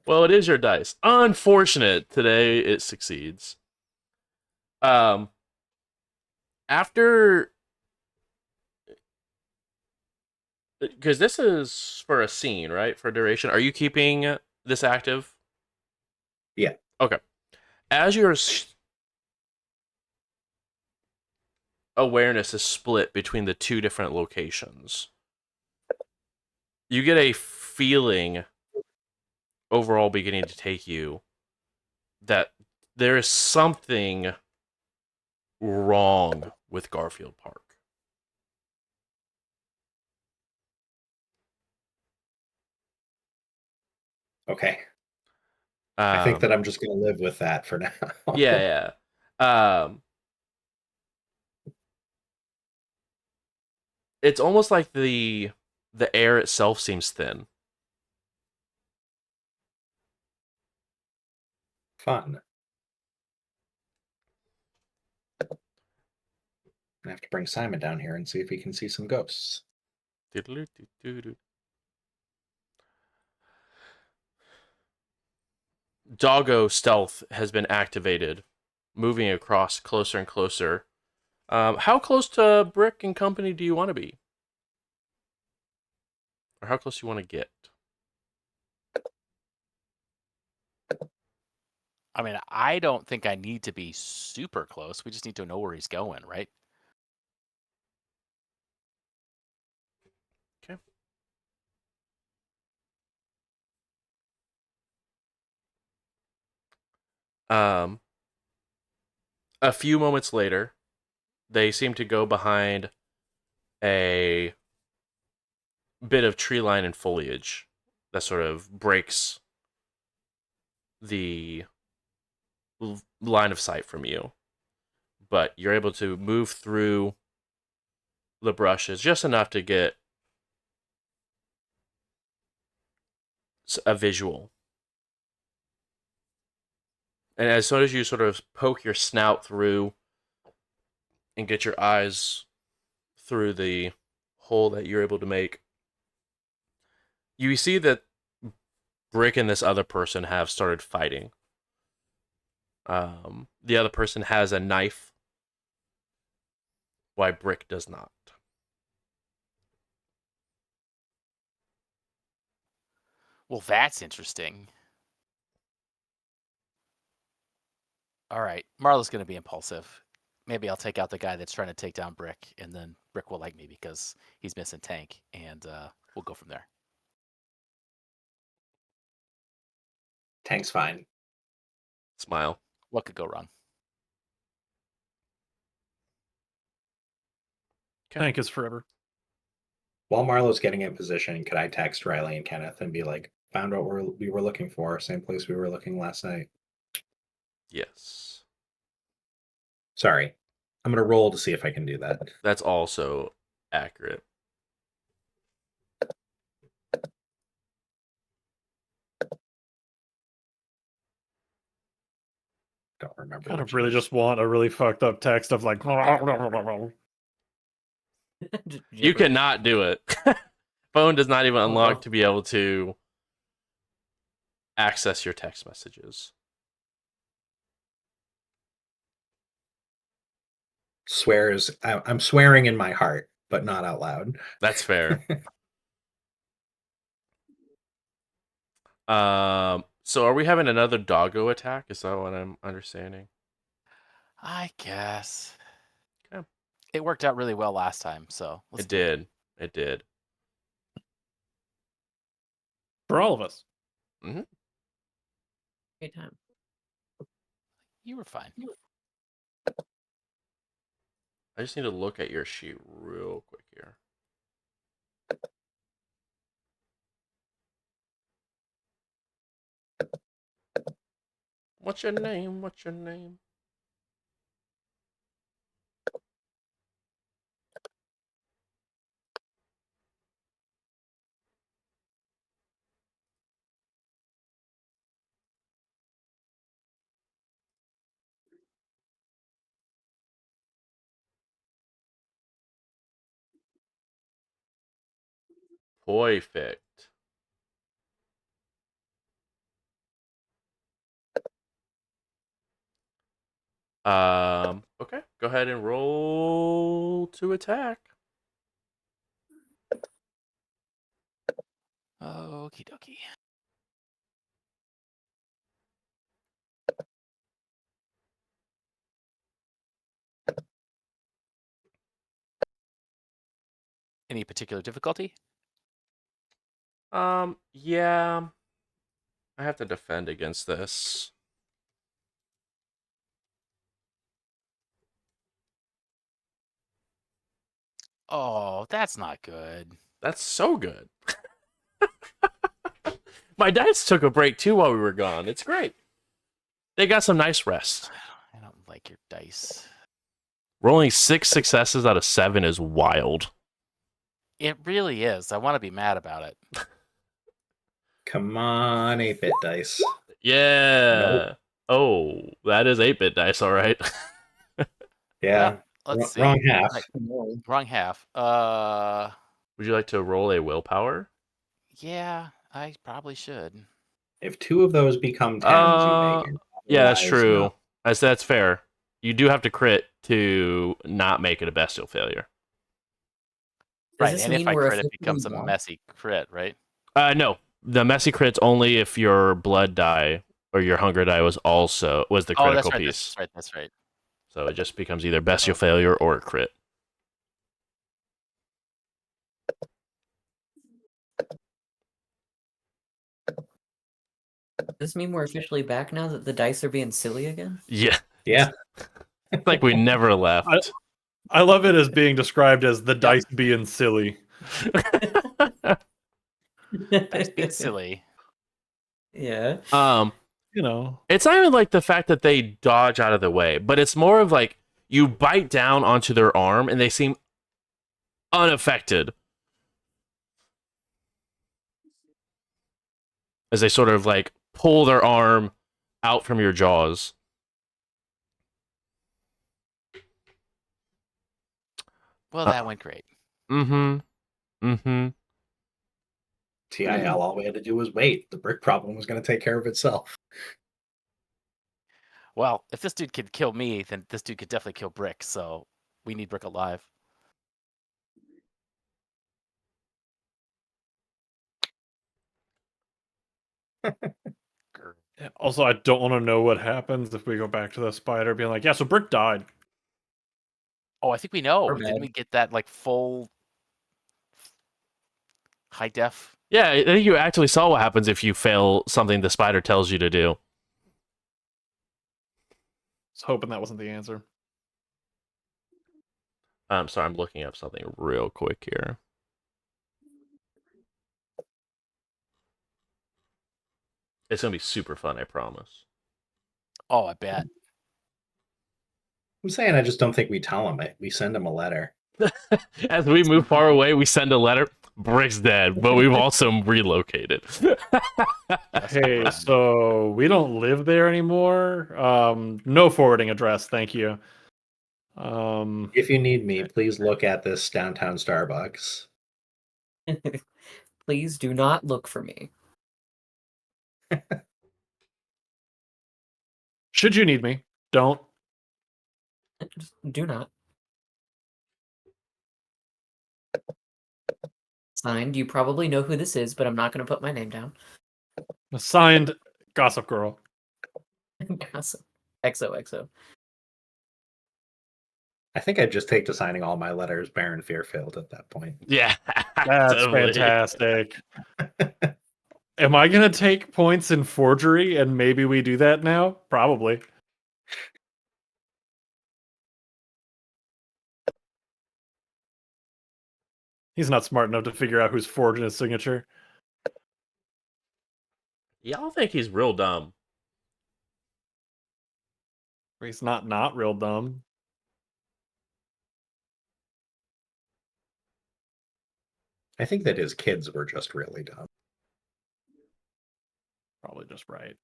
Speaker 2: Well, it is your dice. Unfortunate today, it succeeds. After, because this is for a scene, right? For duration. Are you keeping this active?
Speaker 1: Yeah.
Speaker 2: Okay. As your awareness is split between the two different locations, you get a feeling overall beginning to take you that there is something wrong with Garfield Park.
Speaker 1: Okay. I think that I'm just gonna live with that for now.
Speaker 2: Yeah, yeah. It's almost like the air itself seems thin.
Speaker 1: Fun. I have to bring Simon down here and see if he can see some ghosts.
Speaker 2: Doggo stealth has been activated, moving across closer and closer. How close to Brick and Company do you want to be? Or how close do you want to get?
Speaker 4: I mean, I don't think I need to be super close. We just need to know where he's going, right?
Speaker 2: Okay. A few moments later, they seem to go behind a bit of tree line and foliage that sort of breaks the line of sight from you. But you're able to move through the brushes just enough to get a visual. And as soon as you sort of poke your snout through and get your eyes through the hole that you're able to make, you see that Brick and this other person have started fighting. The other person has a knife, while Brick does not.
Speaker 4: Well, that's interesting. All right, Marlo's going to be impulsive. Maybe I'll take out the guy that's trying to take down Brick, and then Brick will like me because he's missing Tank, and we'll go from there.
Speaker 1: Tank's fine.
Speaker 2: Smile.
Speaker 4: What could go wrong?
Speaker 3: Tank is forever.
Speaker 1: While Marlo's getting in position, could I text Riley and Kenneth and be like, found what we were looking for, same place we were looking last night?
Speaker 2: Yes.
Speaker 1: Sorry. I'm going to roll to see if I can do that.
Speaker 2: That's also accurate.
Speaker 1: Don't remember.
Speaker 3: Kind
Speaker 1: which
Speaker 3: of really
Speaker 1: it is.
Speaker 3: just want a really fucked up text of like.
Speaker 2: You cannot do it. Phone does not even unlock
Speaker 5: Oh.
Speaker 2: to be able to access your text messages.
Speaker 1: Swears. I'm swearing in my heart, but not out loud.
Speaker 2: That's fair. So are we having another doggo attack? Is that what I'm understanding?
Speaker 4: I guess.
Speaker 2: Okay.
Speaker 4: It worked out really well last time, so let's
Speaker 2: It
Speaker 4: do it.
Speaker 2: did. It did.
Speaker 3: For all of us.
Speaker 5: Great time.
Speaker 4: You were fine.
Speaker 2: I just need to look at your sheet real quick here. What's your name? What's your name? Perfect. Okay. Go ahead and roll to attack.
Speaker 4: Okie dokie. Any particular difficulty?
Speaker 2: Yeah. I have to defend against this.
Speaker 4: Oh, that's not good.
Speaker 2: That's so good. My dice took a break too while we were gone. It's great. They got some nice rest.
Speaker 4: I don't like your dice.
Speaker 2: Rolling 6 successes out of 7 is wild.
Speaker 4: It really is. I want to be mad about it.
Speaker 1: Come on, 8-bit dice.
Speaker 2: Yeah. Oh, that is 8-bit dice, all right.
Speaker 1: Yeah.
Speaker 4: Let's see.
Speaker 1: Wrong half.
Speaker 4: Right, wrong half.
Speaker 2: Would you like to roll a willpower?
Speaker 4: Yeah, I probably should.
Speaker 1: If 2 of those become 10s, you make it.
Speaker 2: Yeah, that's
Speaker 1: Otherwise,
Speaker 2: true.
Speaker 1: no.
Speaker 2: That's fair. You do have to crit to not make it a bestial failure.
Speaker 5: Does
Speaker 4: Right,
Speaker 5: this
Speaker 4: and if
Speaker 5: mean
Speaker 4: I
Speaker 5: we're
Speaker 4: crit, it
Speaker 5: officially
Speaker 4: becomes a
Speaker 5: lost?
Speaker 4: messy crit, right?
Speaker 2: No. The messy crit's only if your blood die or your hunger die was the
Speaker 4: Oh,
Speaker 2: critical
Speaker 4: that's right.
Speaker 2: piece.
Speaker 4: That's right.
Speaker 2: So it just becomes either bestial failure or a crit.
Speaker 5: Does this mean we're officially back now that the dice are being silly again?
Speaker 2: Yeah,
Speaker 1: Yeah.
Speaker 2: it's like we never left.
Speaker 3: I love it as being described as the dice being silly.
Speaker 4: Dice being silly.
Speaker 5: Yeah.
Speaker 3: You know,
Speaker 2: It's not even like the fact that they dodge out of the way, but it's more of like you bite down onto their arm and they seem unaffected as they sort of like pull their arm out from your jaws.
Speaker 4: Well, that went great.
Speaker 2: Mm-hmm. Mm-hmm.
Speaker 1: TIL, all we had to do was wait. The brick problem was going to take care of itself.
Speaker 4: Well, if this dude could kill me, then this dude could definitely kill Brick. So we need Brick alive. Grr.
Speaker 3: also, I don't want to know what happens if we go back to the spider being like, yeah, so Brick died.
Speaker 4: Oh, I think we know.
Speaker 5: We're
Speaker 4: Didn't
Speaker 5: bad.
Speaker 4: we get that like full high def?
Speaker 2: Yeah, I think you actually saw what happens if you fail something the spider tells you to do.
Speaker 3: I was hoping that wasn't the answer.
Speaker 2: I'm sorry, I'm looking up something real quick here. It's gonna be super fun, I promise.
Speaker 4: Oh, I bet.
Speaker 1: I'm saying I just don't think we tell him it. We send him a letter.
Speaker 2: As we move far away, we send a letter. Brick's dead, but we've also relocated.
Speaker 3: Hey, so we don't live there anymore. No forwarding address, thank you.
Speaker 1: If you need me, please look at this downtown Starbucks.
Speaker 5: Please do not look for me.
Speaker 3: Should you need me, don't.
Speaker 5: Just do not. Signed, you probably know who this is, but I'm not going to put my name down.
Speaker 3: Signed, Gossip Girl.
Speaker 5: Gossip. XOXO.
Speaker 1: I think I'd just take to signing all my letters Baron Fairfield at that point.
Speaker 2: Yeah,
Speaker 3: That's
Speaker 2: totally.
Speaker 3: fantastic. Am I gonna take points in forgery and maybe we do that now? Probably. He's not smart enough to figure out who's forging his signature.
Speaker 2: Y'all think he's real dumb.
Speaker 3: He's not real dumb.
Speaker 1: I think that his kids were just really dumb.
Speaker 3: Probably just right.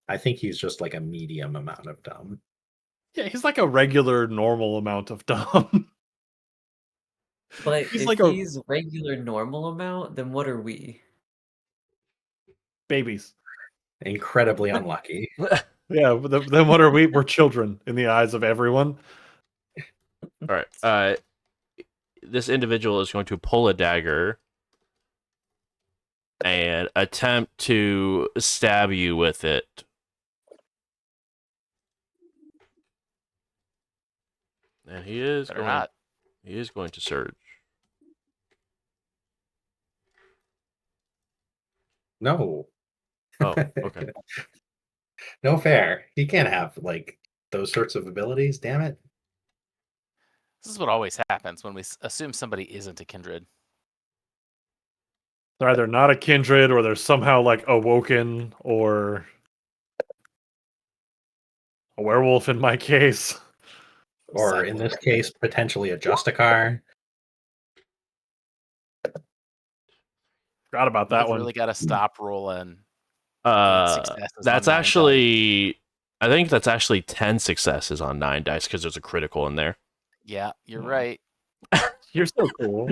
Speaker 1: I think he's just like a medium amount of dumb.
Speaker 3: Yeah, he's like a regular, normal amount of dumb.
Speaker 5: But
Speaker 3: He's
Speaker 5: if
Speaker 3: like a-
Speaker 5: he's regular normal amount, then what are we?
Speaker 3: Babies.
Speaker 1: Incredibly unlucky.
Speaker 3: Yeah, but then what are we? We're children in the eyes of everyone.
Speaker 2: All right. This individual is going to pull a dagger and attempt to stab you with it. And he is
Speaker 4: Better
Speaker 2: going.
Speaker 4: not.
Speaker 2: He is going to surge.
Speaker 1: No.
Speaker 2: Oh, okay.
Speaker 1: No fair. He can't have like those sorts of abilities, damn it.
Speaker 4: This is what always happens when we assume somebody isn't a kindred.
Speaker 3: They're either not a kindred or they're somehow like awoken or a werewolf in my case.
Speaker 1: Or in this case, potentially a Justicar.
Speaker 3: Forgot about that
Speaker 4: We've
Speaker 3: one.
Speaker 4: really got to stop rolling. successes
Speaker 2: That's
Speaker 4: on 9
Speaker 2: actually. I think that's actually 10 successes on 9 dice because there's a critical in there.
Speaker 4: Yeah, you're
Speaker 3: Hmm.
Speaker 4: right.
Speaker 3: You're so cool.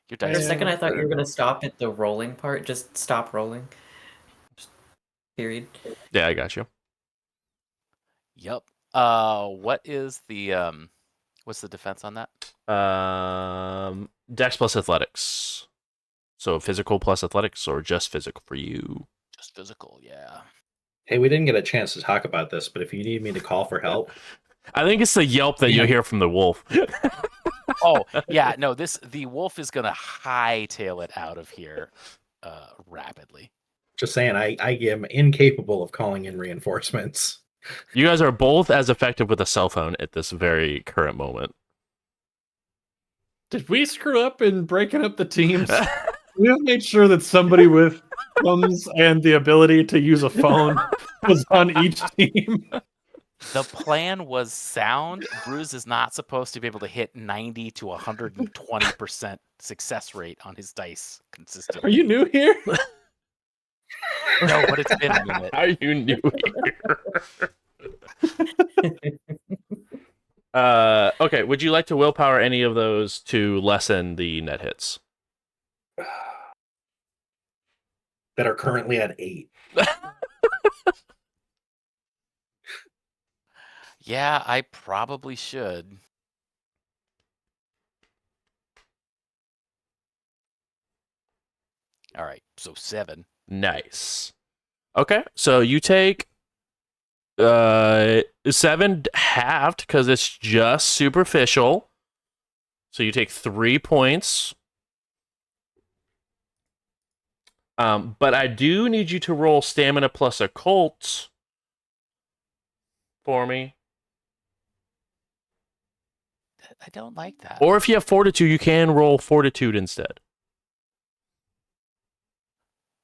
Speaker 4: Your
Speaker 5: For a
Speaker 4: dice.
Speaker 5: second, I thought you were going to stop at the rolling part. Just stop rolling. Just period.
Speaker 2: Yeah, I got you.
Speaker 4: Yep. What is the what's the defense on that?
Speaker 2: Dex plus athletics. So physical plus athletics, or just physical for you?
Speaker 4: Just physical, yeah.
Speaker 1: Hey, we didn't get a chance to talk about this, but if you need me to call for help,
Speaker 2: I think it's the yelp that you hear from the wolf.
Speaker 4: Oh, yeah, no, the wolf is gonna hightail it out of here. rapidly.
Speaker 1: Just saying, I am incapable of calling in reinforcements.
Speaker 2: You guys are both as effective with a cell phone at this very current moment.
Speaker 3: Did we screw up in breaking up the teams? We have made sure that somebody with thumbs and the ability to use a phone was on each team.
Speaker 4: The plan was sound. Bruce is not supposed to be able to hit 90 to 120% success rate on his dice consistently.
Speaker 3: Are you new here?
Speaker 4: No, but it's been a minute.
Speaker 2: Are you new here? Okay, would you like to willpower any of those to lessen the net hits?
Speaker 1: That are currently at 8.
Speaker 4: Yeah, I probably should. All right, so 7.
Speaker 2: Nice. Okay, so you take 7 halved because it's just superficial. So you take 3 points. But I do need you to roll stamina plus occult for me.
Speaker 4: I don't like that.
Speaker 2: Or if you have fortitude, you can roll fortitude instead.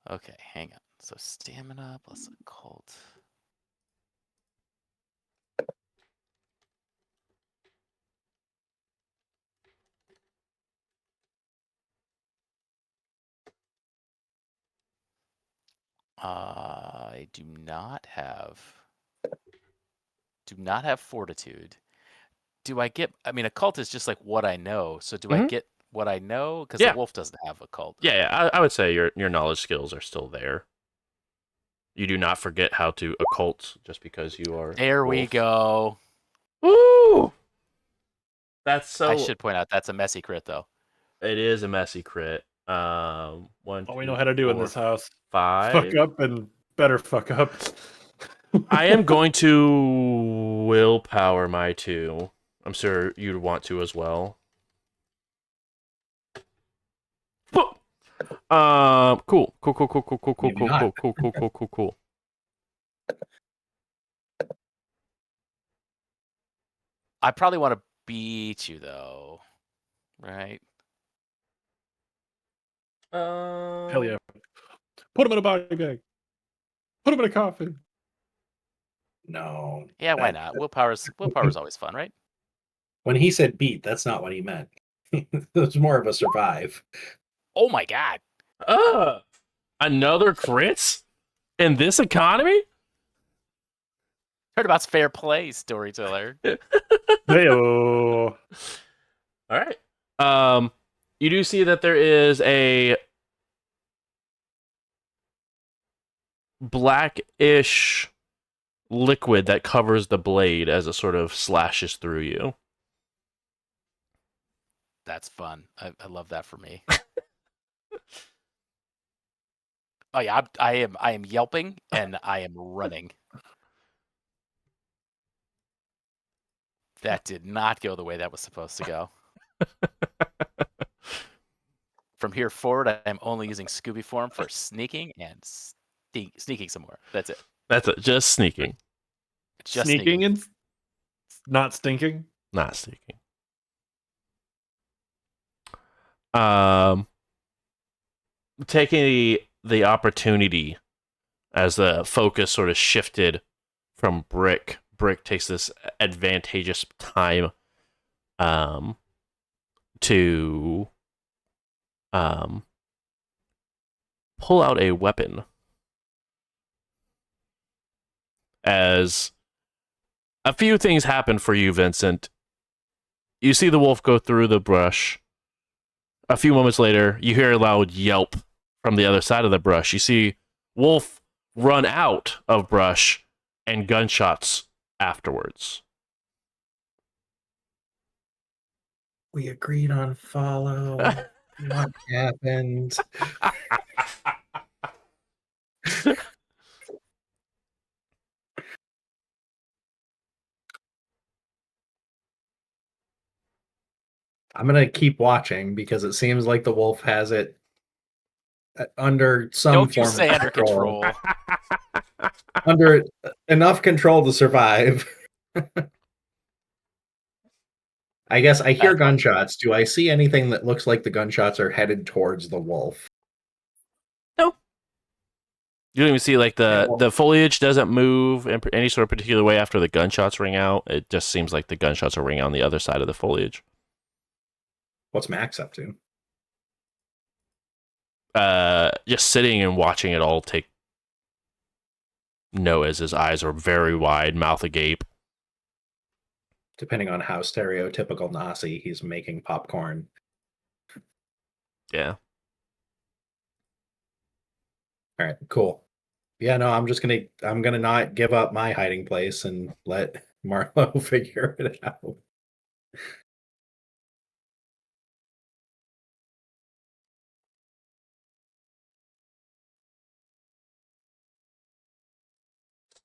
Speaker 4: Okay, hang on. So stamina plus occult. I do not have fortitude. Do I get? I mean, occult is just like what I know. So do I
Speaker 2: Mhm.
Speaker 4: get what I know? Because
Speaker 2: Yeah.
Speaker 4: the wolf doesn't have occult.
Speaker 2: Yeah, I would say your knowledge skills are still there. You do not forget how to occult just because you are.
Speaker 4: There we
Speaker 2: wolf.
Speaker 4: go.
Speaker 2: Woo! That's so.
Speaker 4: I should point out that's a messy crit though.
Speaker 2: It is a messy crit. 1,
Speaker 3: All we
Speaker 2: 2,
Speaker 3: know how to do in
Speaker 2: 4,
Speaker 3: this house.
Speaker 2: 5.
Speaker 3: Fuck up and better fuck up.
Speaker 2: I am going to willpower my 2. I'm sure you'd want to as well. Cool.
Speaker 1: Maybe not.
Speaker 2: Cool.
Speaker 4: I probably want to beat you though, right?
Speaker 3: Hell yeah. Put him in a body bag. Put him in a coffin.
Speaker 1: No.
Speaker 4: Yeah, why
Speaker 1: that-
Speaker 4: not? Willpower's always fun, right?
Speaker 1: When he said beat, that's not what he meant. It was more of a survive.
Speaker 4: Oh my god.
Speaker 2: Another crit in this economy?
Speaker 4: Heard about fair play, storyteller.
Speaker 3: Heyo.
Speaker 2: All right. You do see that there is a blackish liquid that covers the blade as it sort of slashes through you.
Speaker 4: That's fun. I love that for me. Oh yeah, I am yelping and I am running. That did not go the way that was supposed to go. From here forward, I am only using Scooby form for sneaking and sneaking some more. That's it.
Speaker 2: That's it. Just sneaking,
Speaker 4: Just
Speaker 3: Sneaking and not stinking.
Speaker 2: not sneaking. Taking the opportunity as the focus sort of shifted from Brick. Brick takes this advantageous time to pull out a weapon as a few things happen for you, Vincent. You see the wolf go through the brush. A few moments later, you hear a loud yelp from the other side of the brush. You see wolf run out of brush and gunshots afterwards.
Speaker 1: We agreed on follow. What happened? I'm gonna keep watching because it seems like the wolf has it under some
Speaker 4: Don't you
Speaker 1: form
Speaker 4: say
Speaker 1: of
Speaker 4: under control.
Speaker 1: under enough control to survive. I guess I hear gunshots. Do I see anything that looks like the gunshots are headed towards the wolf?
Speaker 2: No. You don't even see like the foliage doesn't move in any sort of particular way after the gunshots ring out. It just seems like the gunshots are ringing on the other side of the foliage.
Speaker 1: What's Max up to?
Speaker 2: Just sitting and watching it all take note as his eyes are very wide, mouth agape.
Speaker 1: Depending on how stereotypical Nasi, he's making popcorn.
Speaker 2: Yeah.
Speaker 1: All right, cool. Yeah, no, I'm gonna not give up my hiding place and let Marlo figure it out.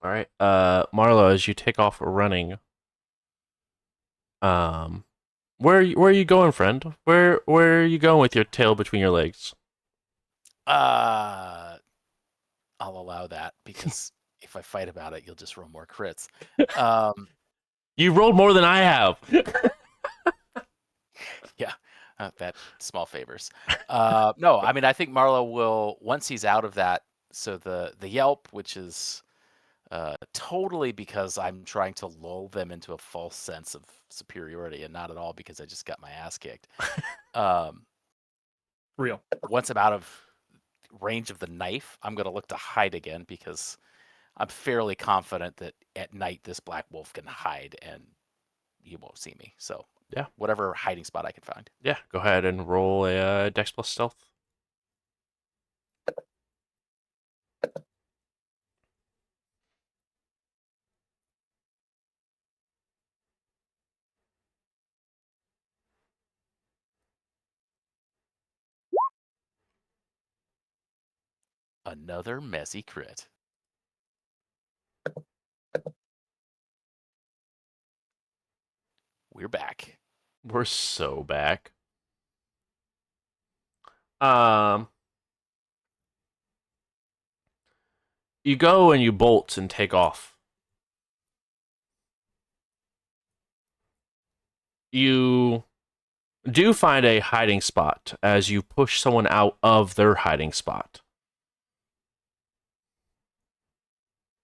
Speaker 2: All right. Marlo, as you take off running, where are you going, friend? Where are you going with your tail between your legs?
Speaker 4: I'll allow that because if I fight about it, you'll just roll more crits.
Speaker 2: You rolled more than I have.
Speaker 4: Yeah, that small favors. No, I mean I think Marlo will once he's out of that. So the yelp, which is totally because I'm trying to lull them into a false sense of superiority, and not at all because I just got my ass kicked.
Speaker 3: Real.
Speaker 4: Once I'm out of range of the knife, I'm going to look to hide again because I'm fairly confident that at night this black wolf can hide and you won't see me. So
Speaker 2: yeah,
Speaker 4: whatever hiding spot I can find.
Speaker 2: Yeah, go ahead and roll a Dex plus Stealth.
Speaker 4: Another messy crit. We're back.
Speaker 2: We're so back. You go and you bolt and take off. You do find a hiding spot as you push someone out of their hiding spot.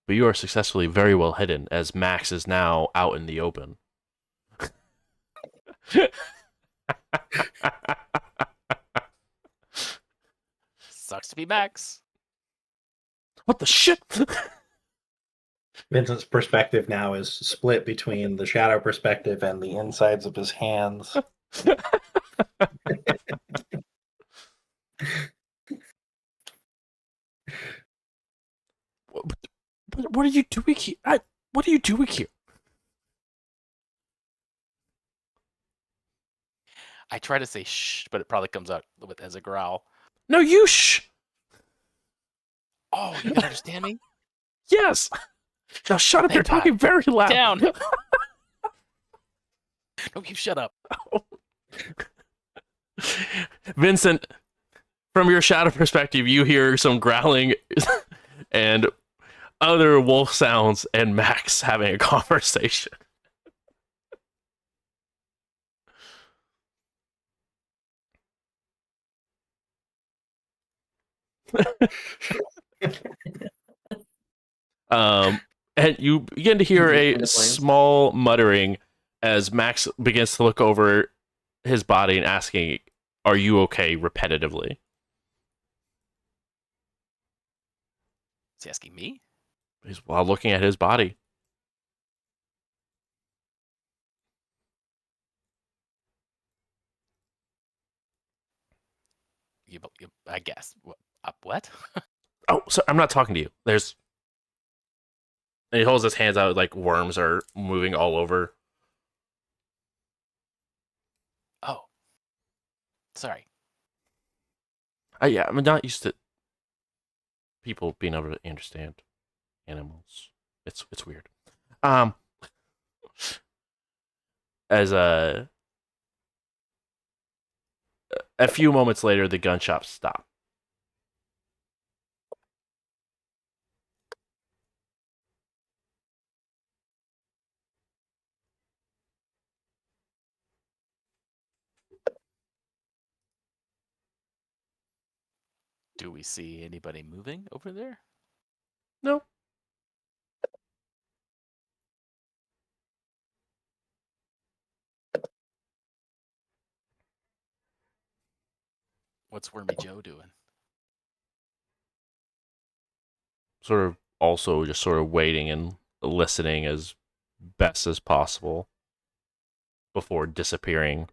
Speaker 2: But you are successfully very well hidden as Max is now out in the open.
Speaker 4: Sucks to be Max.
Speaker 2: What the shit?
Speaker 1: Vincent's perspective now is split between the shadow perspective and the insides of his hands.
Speaker 2: What are you doing here? What are you doing here?
Speaker 4: I try to say shh, but it probably comes out as a growl.
Speaker 2: No, you shh.
Speaker 4: Oh, you can understand me?
Speaker 2: Yes. Now shut up. You're talking very loud.
Speaker 4: Down. No, you shut up.
Speaker 2: Vincent, from your shadow perspective, you hear some growling and other wolf sounds and Max having a conversation. And you begin to hear a small muttering as Max begins to look over his body and asking, "Are you okay?" repetitively.
Speaker 4: Is he asking me?
Speaker 2: He's while looking at his body.
Speaker 4: I guess. What?
Speaker 2: Oh, so I'm not talking to you. And he holds his hands out like worms are moving all over.
Speaker 4: Oh. Sorry.
Speaker 2: Yeah, I'm not used to people being able to understand animals. It's weird. As a few moments later, the gunshots stop.
Speaker 4: Do we see anybody moving over there?
Speaker 2: No.
Speaker 4: What's Wormy Joe doing?
Speaker 2: Sort of also just sort of waiting and listening as best as possible before disappearing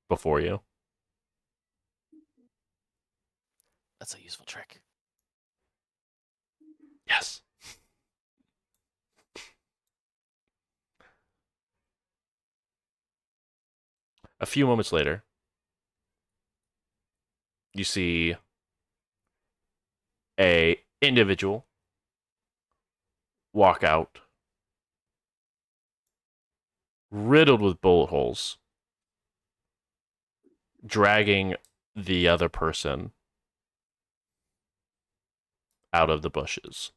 Speaker 2: before you.
Speaker 4: That's a useful trick.
Speaker 2: Yes. A few moments later, you see a individual walk out, riddled with bullet holes, dragging the other person out of the bushes.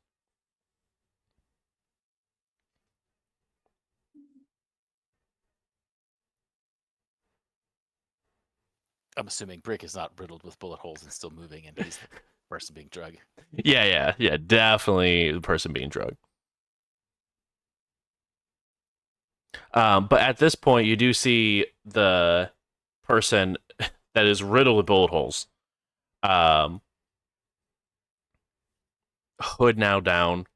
Speaker 4: I'm assuming Brick is not riddled with bullet holes and still moving, and he's the person being drugged.
Speaker 2: Yeah, definitely the person being drugged. But at this point, you do see the person that is riddled with bullet holes. Hood now down.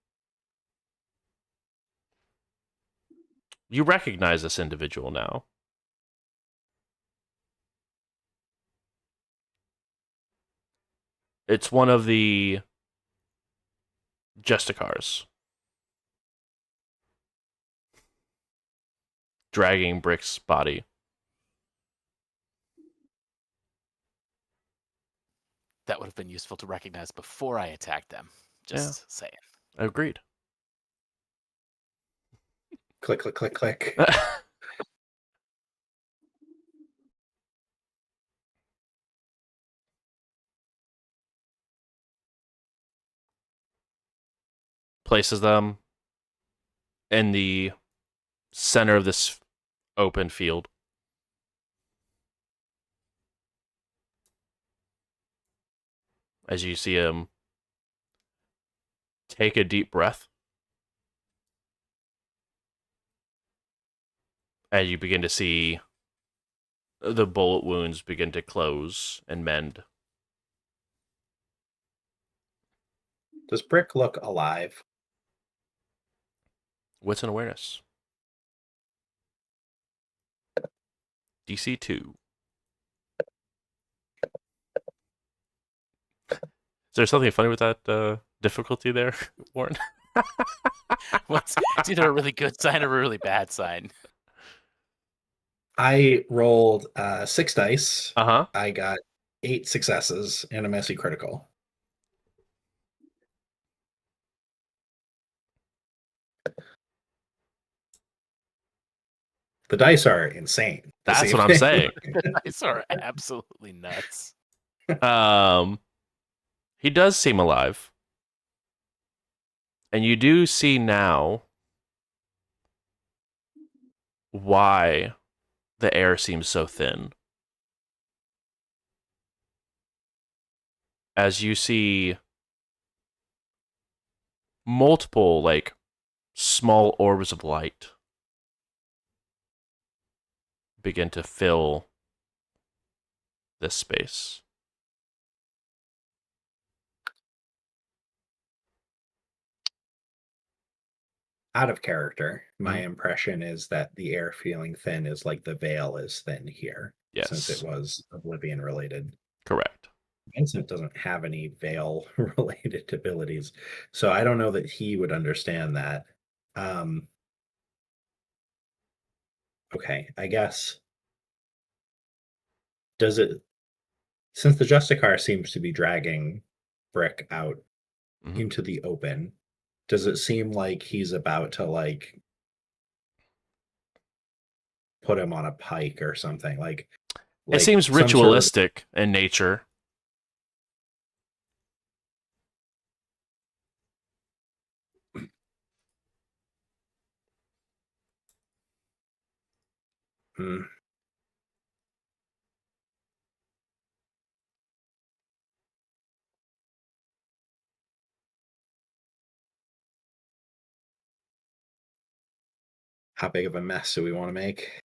Speaker 2: You recognize this individual now. It's one of the Justicars dragging Brick's body.
Speaker 4: That would have been useful to recognize before I attacked them. Just saying.
Speaker 2: Agreed.
Speaker 1: Click, click, click, click.
Speaker 2: Places them in the center of this open field. As you see him take a deep breath, as you begin to see the bullet wounds begin to close and mend.
Speaker 1: Does Brick look alive?
Speaker 2: Wits and awareness. DC 2. Is there something funny with that difficulty there, Warren?
Speaker 4: It's either a really good sign or a really bad sign.
Speaker 1: I rolled 6 dice.
Speaker 2: Uh-huh.
Speaker 1: I got 8 successes and a messy critical. The dice are insane.
Speaker 2: That's what I'm saying.
Speaker 4: Dice are absolutely nuts.
Speaker 2: He does seem alive. And you do see now why the air seems so thin. As you see multiple, like, small orbs of light begin to fill this space.
Speaker 1: Out of character, my
Speaker 2: Mhm.
Speaker 1: impression is that the air feeling thin is like the veil is thin here.
Speaker 2: Yes.
Speaker 1: Since it was Oblivion related.
Speaker 2: Correct.
Speaker 1: Vincent doesn't have any veil related abilities, so I don't know that he would understand that. Okay, I guess. Does it, since the Justicar seems to be dragging Brick out
Speaker 2: Mhm.
Speaker 1: into the open, does it seem like he's about to like put him on a pike or something? Like
Speaker 2: It seems
Speaker 1: some sort of-
Speaker 2: ritualistic in nature.
Speaker 1: Hmm. How big of a mess do we want to make?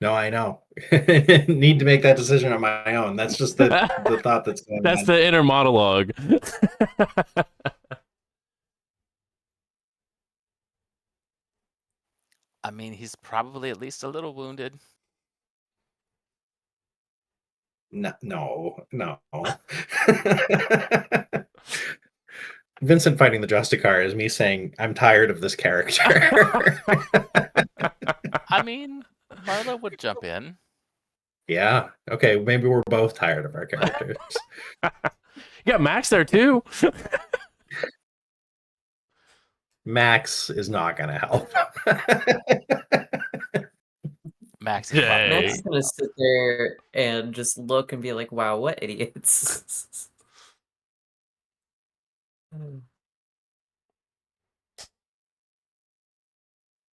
Speaker 1: No, I know. Need to make that decision on my own. That's just the thought that's going
Speaker 2: That's
Speaker 1: on.
Speaker 2: the inner monologue.
Speaker 4: I mean, he's probably at least a little wounded.
Speaker 1: No, no. Vincent fighting the Justicar is me saying, I'm tired of this character.
Speaker 4: I mean, Marlo would jump in.
Speaker 1: Yeah. Okay, maybe we're both tired of our characters.
Speaker 2: You got Max there too.
Speaker 1: Max is not going to help.
Speaker 4: Max,
Speaker 2: Dang.
Speaker 5: Max is gonna sit there and just look and be like, "Wow, what idiots!"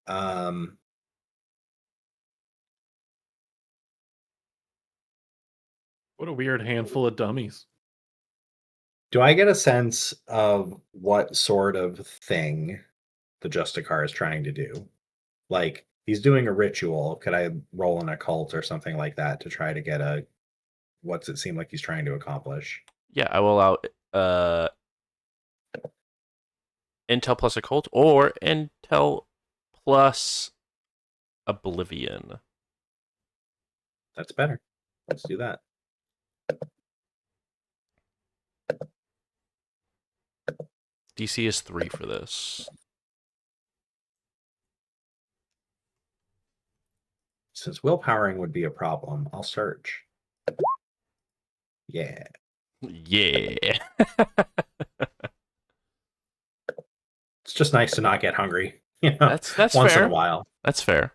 Speaker 1: um,
Speaker 3: What a weird handful of dummies.
Speaker 1: do I get a sense of what sort of thing the Justicar is trying to do? Like, he's doing a ritual. Could I roll an occult or something like that to try to get a what's it seem like he's trying to accomplish?
Speaker 2: Yeah, I will allow Intel plus occult or Intel plus Oblivion.
Speaker 1: That's better. Let's do that.
Speaker 2: DC is 3 for this.
Speaker 1: Since willpowering would be a problem, I'll search. Yeah.
Speaker 2: Yeah.
Speaker 1: It's just nice to not get hungry. You know,
Speaker 2: That's
Speaker 1: once
Speaker 2: fair.
Speaker 1: in a while.
Speaker 2: That's fair.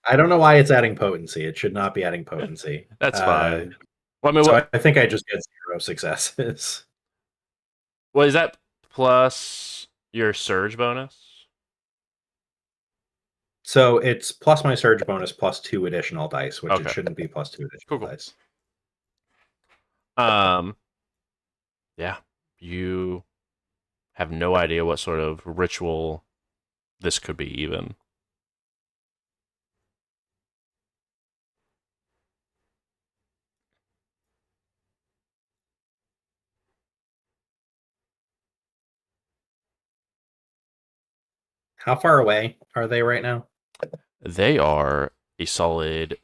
Speaker 1: I don't know why it's adding potency. It should not be adding potency.
Speaker 2: That's fine. Well, I mean,
Speaker 1: So
Speaker 2: what
Speaker 1: I think I just get 0 successes.
Speaker 2: well, is that plus your surge bonus?
Speaker 1: So it's plus my surge bonus plus 2 additional dice, which
Speaker 2: Okay.
Speaker 1: it shouldn't be plus 2 additional
Speaker 2: Cool.
Speaker 1: dice.
Speaker 2: Yeah, you have no idea what sort of ritual this could be even.
Speaker 1: How far away are they right now?
Speaker 2: They are a solid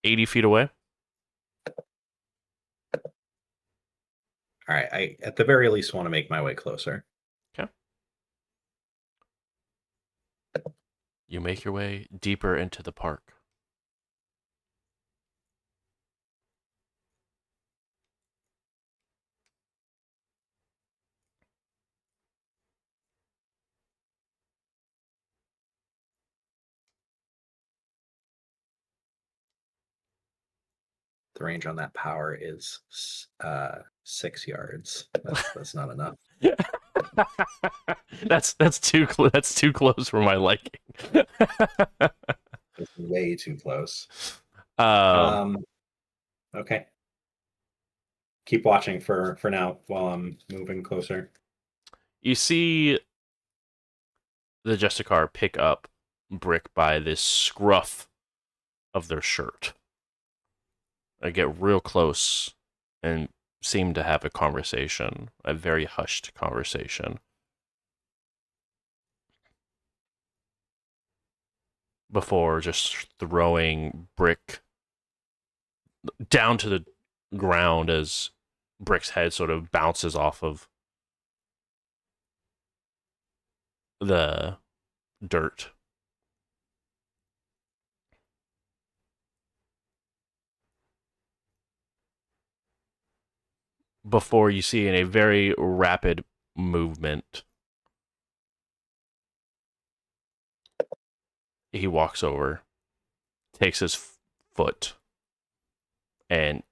Speaker 2: 80 feet away.
Speaker 1: All right, I at the very least want to make my way closer.
Speaker 2: Okay. You make your way deeper into the park.
Speaker 1: The range on that power is 6 yards. That's not enough.
Speaker 2: that's too close for my liking.
Speaker 1: It's way too close.
Speaker 2: Um,
Speaker 1: Okay. Keep watching for now while I'm moving closer.
Speaker 2: you see the Justicar pick up Brick by this scruff of their shirt. I get real close and seem to have a conversation, a very hushed conversation. Before just throwing Brick down to the ground as Brick's head sort of bounces off of the dirt. Before you see in a very rapid movement, he walks over, takes his foot, and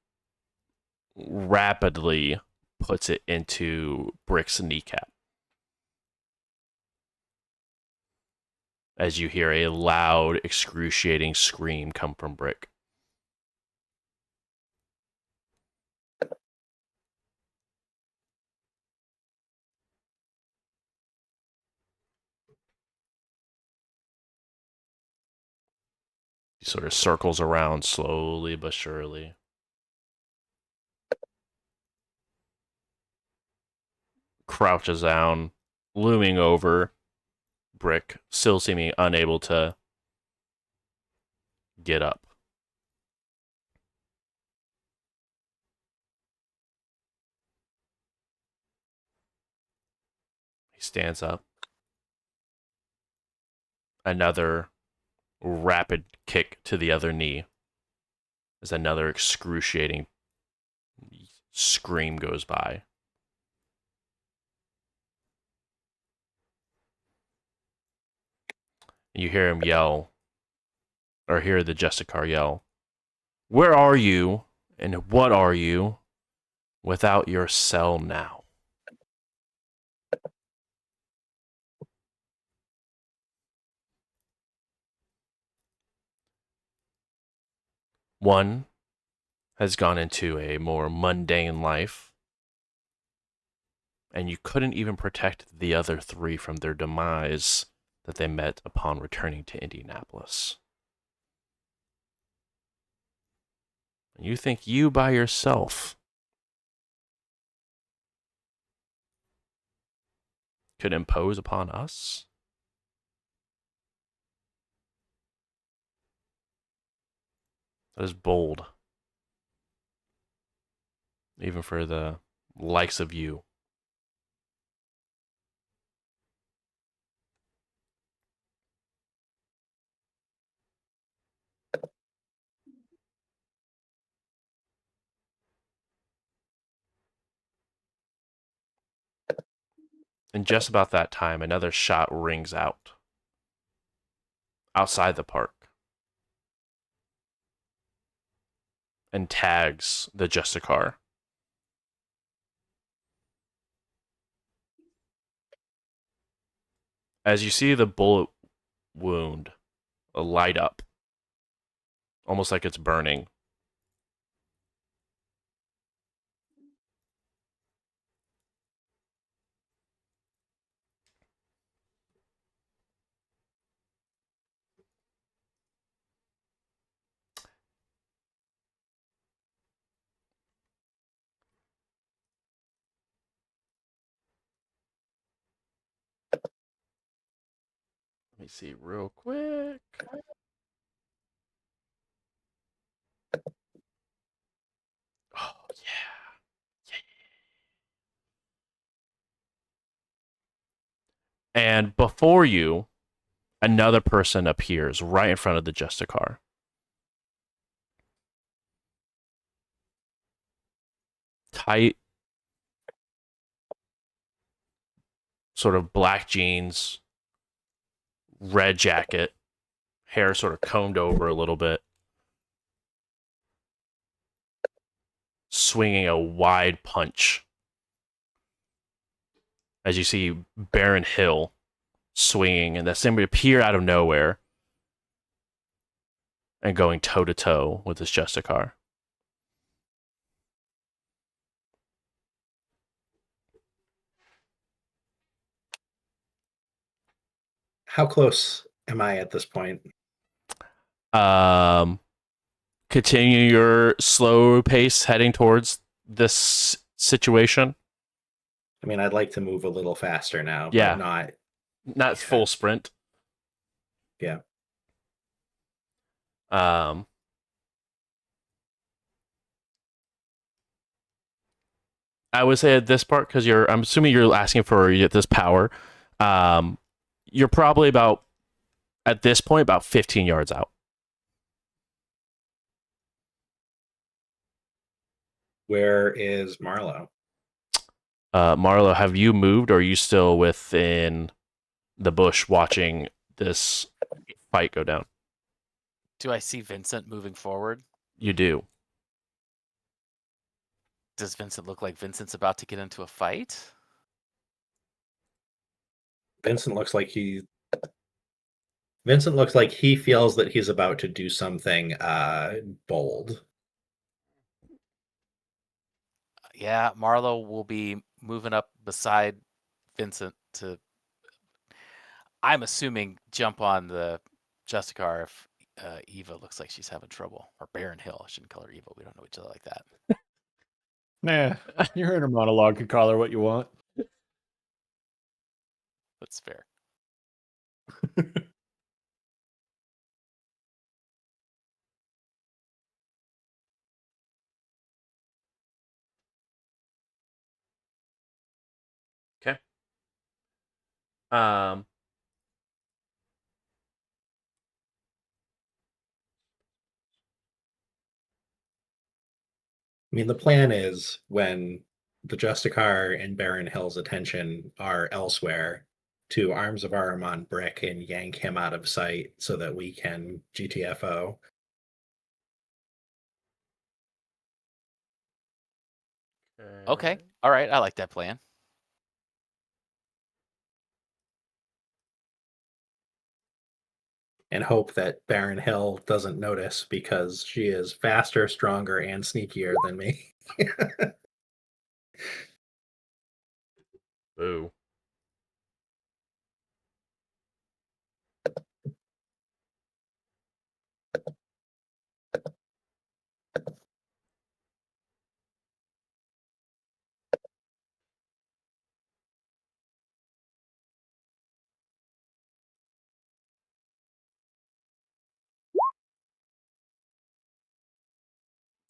Speaker 2: rapidly puts it into Brick's kneecap. As you hear a loud, excruciating scream come from Brick. He sort of circles around slowly but surely. Crouches down, looming over Brick, still seeming unable to get up. He stands up. Another rapid kick to the other knee as another excruciating scream goes by. You hear him yell, or hear the Justicar yell, "Where are you, and what are you, without your cell now?" One has gone into a more mundane life, and you couldn't even protect the other three from their demise that they met upon returning to Indianapolis. You think you by yourself could impose upon us? That is bold. Even for the likes of you. And just about that time, another shot rings out outside the park and tags the Justicar. As you see the bullet wound light up, almost like it's burning. Let me see real quick. Oh, yeah. And before you, another person appears right in front of the Justicar. Tight, sort of black jeans, red jacket, hair sort of combed over a little bit, swinging a wide punch. As you see Baron Hill swinging, and that somebody appear out of nowhere and going toe to toe with this Justicar.
Speaker 1: How close am I at this point?
Speaker 2: Continue your slow pace heading towards this situation.
Speaker 1: I mean, I'd like to move a little faster now,
Speaker 2: Yeah.
Speaker 1: but
Speaker 2: not full sprint.
Speaker 1: Yeah.
Speaker 2: I would say at this part, because I'm assuming you're asking for this power. You're probably at this point, about 15 yards out.
Speaker 1: Where is Marlowe?
Speaker 2: Marlowe, have you moved, or are you still within the bush watching this fight go down?
Speaker 4: Do I see Vincent moving forward?
Speaker 2: You do.
Speaker 4: Does Vincent look like Vincent's about to get into a fight?
Speaker 1: Vincent looks like he feels that he's about to do something bold.
Speaker 4: Yeah, Marlowe will be moving up beside Vincent to, I'm assuming, jump on the Justicar if Eva looks like she's having trouble. Or Baron Hill. I shouldn't call her Eva. We don't know each other like that.
Speaker 3: Nah, your inner monologue could call her what you want.
Speaker 4: That's fair.
Speaker 2: Okay. Um,
Speaker 1: I mean, the plan is when the Justicar and Baron Hill's attention are elsewhere, to Arms of Ahriman Brick and yank him out of sight so that we can GTFO.
Speaker 4: Okay. All right. I like that plan.
Speaker 1: And hope that Baron Hill doesn't notice because she is faster, stronger, and sneakier than me.
Speaker 2: Boo.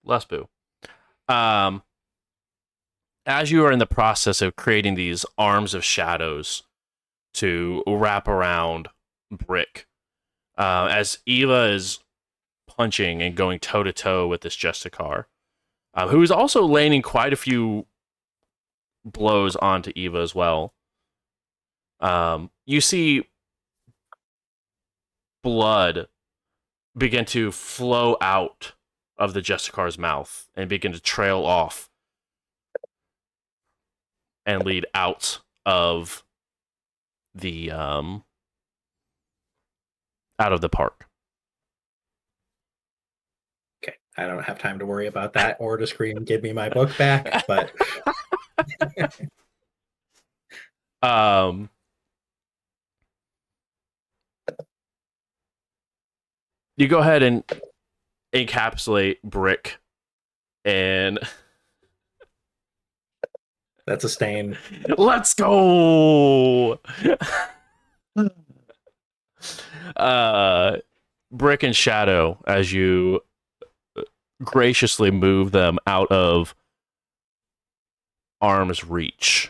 Speaker 2: Less boo. As you are in the process of creating these arms of shadows to wrap around Brick, as Eva is punching and going toe to toe with this Justicar, who is also landing quite a few blows onto Eva as well. You see blood begin to flow out of the Justicar's mouth and begin to trail off and lead out of the park.
Speaker 1: Okay, I don't have time to worry about that or to scream, "Give me my book back!" But
Speaker 2: you go ahead and encapsulate Brick, and
Speaker 1: that's a stain.
Speaker 2: let's go. Brick and Shadow, as you graciously move them out of arm's reach.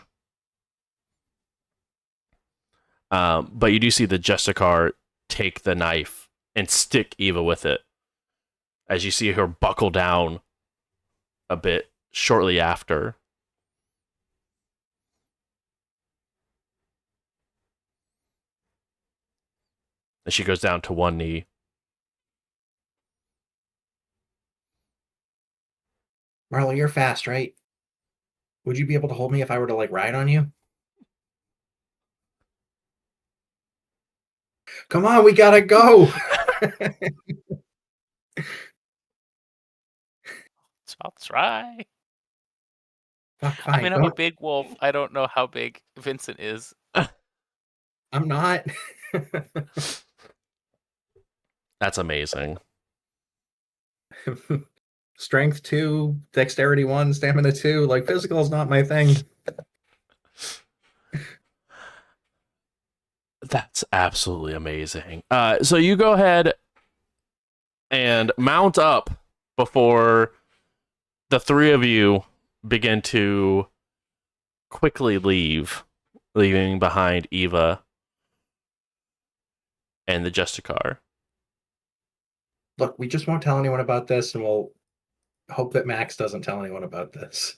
Speaker 2: But you do see the Justicar take the knife and stick Eva with it, as you see her buckle down a bit shortly after. And she goes down to one knee.
Speaker 1: Marlo, you're fast, right? Would you be able to hold me if I were to like ride on you? Come on, we gotta go.
Speaker 4: I'll try.
Speaker 1: Fuck,
Speaker 4: I
Speaker 1: fine.
Speaker 4: mean, I'm a big wolf. I don't know how big Vincent is.
Speaker 1: I'm not.
Speaker 2: That's amazing.
Speaker 1: Strength 2, dexterity 1, stamina 2. Like, physical is not my thing.
Speaker 2: That's absolutely amazing. So you go ahead and mount up before the three of you begin to quickly leaving behind Eva and the Justicar.
Speaker 1: Look, we just won't tell anyone about this, and we'll hope that Max doesn't tell anyone about this.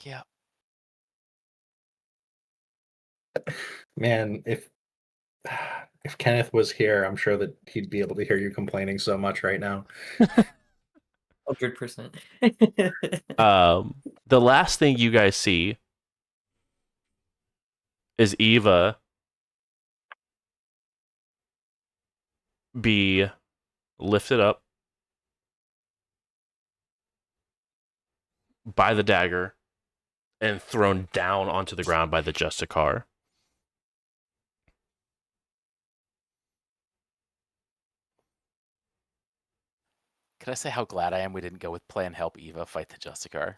Speaker 4: Yeah.
Speaker 1: Man, if Kenneth was here, I'm sure that he'd be able to hear you complaining so much right now.
Speaker 5: 100%.
Speaker 2: The last thing you guys see is Eva be lifted up by the dagger and thrown down onto the ground by the Justicar.
Speaker 4: Can I say how glad I am we didn't go with plan help Eva fight the Justicar?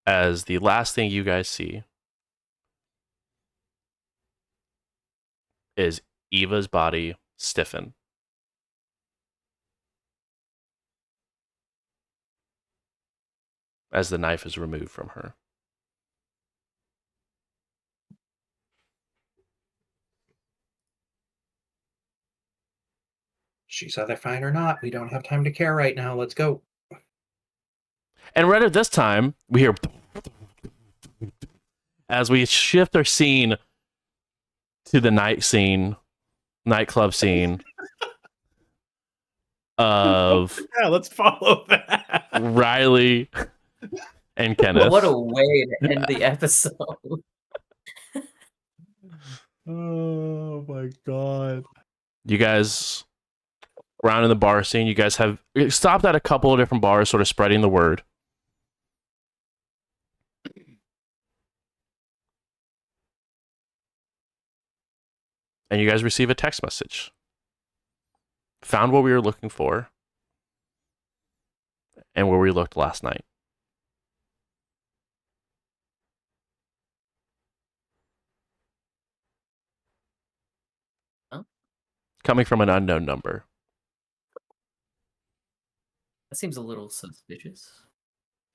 Speaker 2: As the last thing you guys see is Eva's body stiffen. As the knife is removed from her.
Speaker 1: She's either fine or not. We don't have time to care right now. Let's go.
Speaker 2: And right at this time, we hear as we shift our scene to the nightclub scene of
Speaker 3: Yeah, let's follow that.
Speaker 2: Riley and Kenneth.
Speaker 5: What a way to end the episode.
Speaker 3: Oh my god.
Speaker 2: You guys around in the bar scene, you guys have stopped at a couple of different bars, sort of spreading the word. And you guys receive a text message. Found what we were looking for and where we looked last night.
Speaker 5: Huh?
Speaker 2: Coming from an unknown number.
Speaker 5: That seems a little suspicious.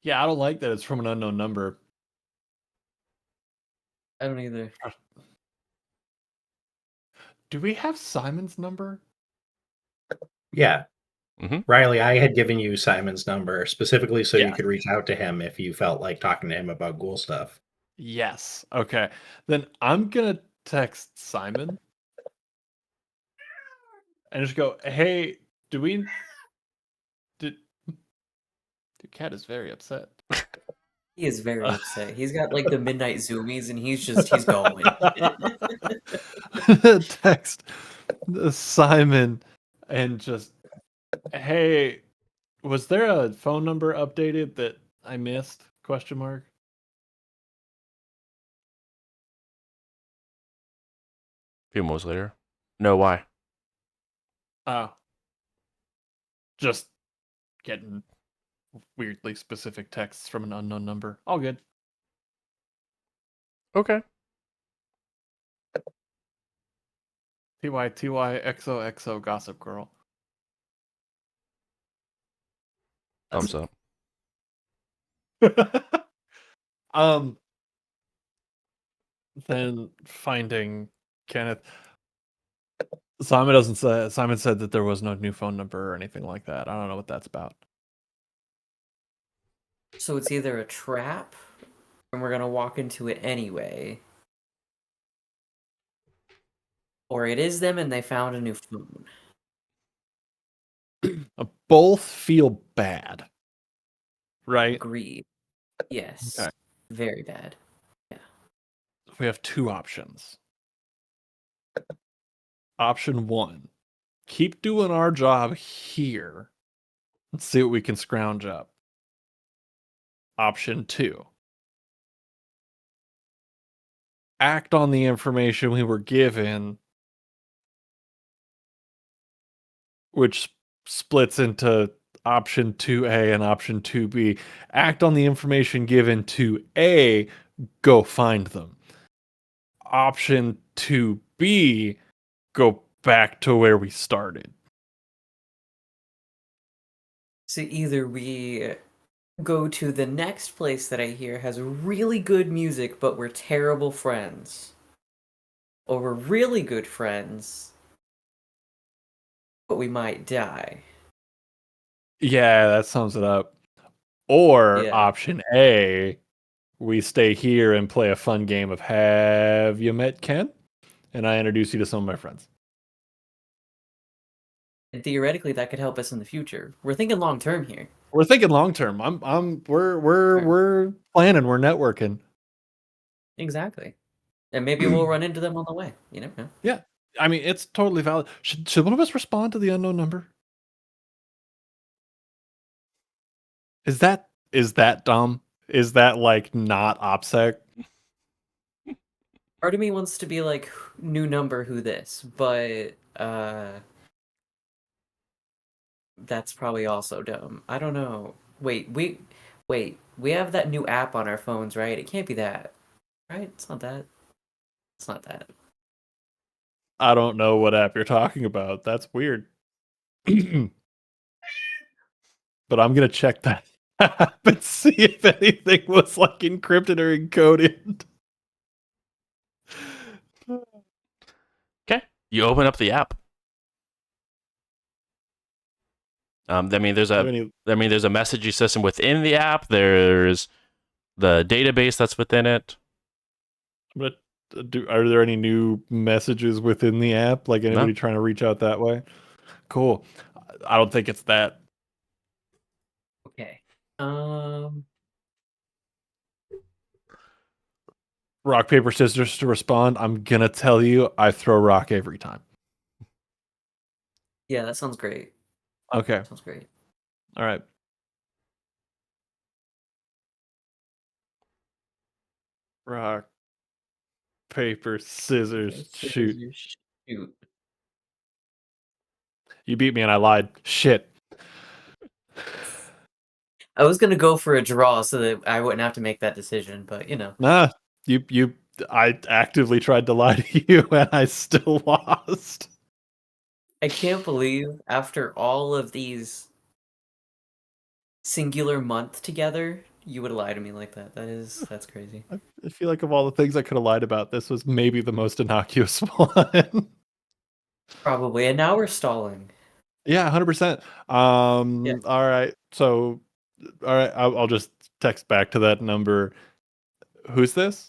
Speaker 3: Yeah, I don't like that it's from an unknown number.
Speaker 5: I don't either.
Speaker 3: Do we have Simon's number?
Speaker 1: Yeah.
Speaker 2: Mhm.
Speaker 1: Riley, I had given you Simon's number specifically so you
Speaker 3: Yeah.
Speaker 1: could reach out to him if you felt like talking to him about ghoul stuff.
Speaker 3: Yes. Okay. Then I'm gonna text Simon and just go, "Hey, do we? Did the cat is very upset."
Speaker 5: He is very upset. He's got like the midnight zoomies and he's going.
Speaker 3: Text Simon and just, "Hey, was there a phone number updated that I missed?" Question mark.
Speaker 2: A few moments later. No, why?
Speaker 3: Oh. Just getting weirdly specific texts from an unknown number. All good.
Speaker 2: Okay.
Speaker 3: TYXOXO Gossip Girl.
Speaker 2: Thumbs up.
Speaker 3: Then finding Kenneth. Simon said that there was no new phone number or anything like that. I don't know what that's about.
Speaker 5: So it's either a trap and we're gonna walk into it anyway. Or it is them and they found a new phone.
Speaker 3: Both feel bad. Right?
Speaker 5: Agreed. Yes.
Speaker 3: Okay.
Speaker 5: Very bad.
Speaker 3: We have two options. Option 1. Keep doing our job here. Let's see what we can scrounge up. Option 2. Act on the information we were given, which splits into option 2A and option 2B. Act on the information given to A, go find them. Option 2B, go back to where we started.
Speaker 5: So either we go to the next place that I hear has really good music, but we're terrible friends. Or we're really good friends, but we might die.
Speaker 3: Yeah, that sums it up. Or
Speaker 5: Yeah.
Speaker 3: option A, we stay here and play a fun game of Have You Met Ken? And I introduce you to some of my friends.
Speaker 5: And theoretically, that could help us in the future. We're thinking long term here.
Speaker 3: We're thinking long term. We're planning. We're networking.
Speaker 5: Exactly. And maybe we'll run into them on the way. You never know.
Speaker 3: Yeah, I mean it's totally valid. Should one of us respond to the unknown number? Is that dumb? Is that like not OPSEC?
Speaker 5: Part of me wants to be like new number who this, but that's probably also dumb. I don't know. Wait, we have that new app on our phones, right? It can't be that. Right? It's not that. It's not that.
Speaker 3: I don't know what app you're talking about. That's weird. But I'm gonna check that app and see if anything was like encrypted or encoded.
Speaker 2: Okay. You open up the app. There's a messaging system within the app. There's the database that's within it.
Speaker 3: But are there any new messages within the app? Like anybody trying to reach out that way? Cool. I don't think it's that.
Speaker 5: Okay.
Speaker 3: Rock, paper, scissors to respond. I'm gonna tell you, I throw rock every time.
Speaker 5: Yeah, that sounds great.
Speaker 3: Okay.
Speaker 5: Sounds great.
Speaker 3: All right. Rock, paper, scissors, shoot.
Speaker 5: Shoot.
Speaker 3: You beat me and I lied. Shit.
Speaker 5: I was gonna go for a draw so that I wouldn't have to make that decision, but you know.
Speaker 3: Nah. I actively tried to lie to you and I still lost.
Speaker 5: I can't believe after all of these singular month together, you would lie to me like that. That's crazy.
Speaker 3: I feel like of all the things I could have lied about, this was maybe the most innocuous one.
Speaker 5: Probably. And now we're stalling.
Speaker 3: Yeah, 100%.
Speaker 5: Yeah.
Speaker 3: All right. So, all right, I'll just text back to that number. Who's this?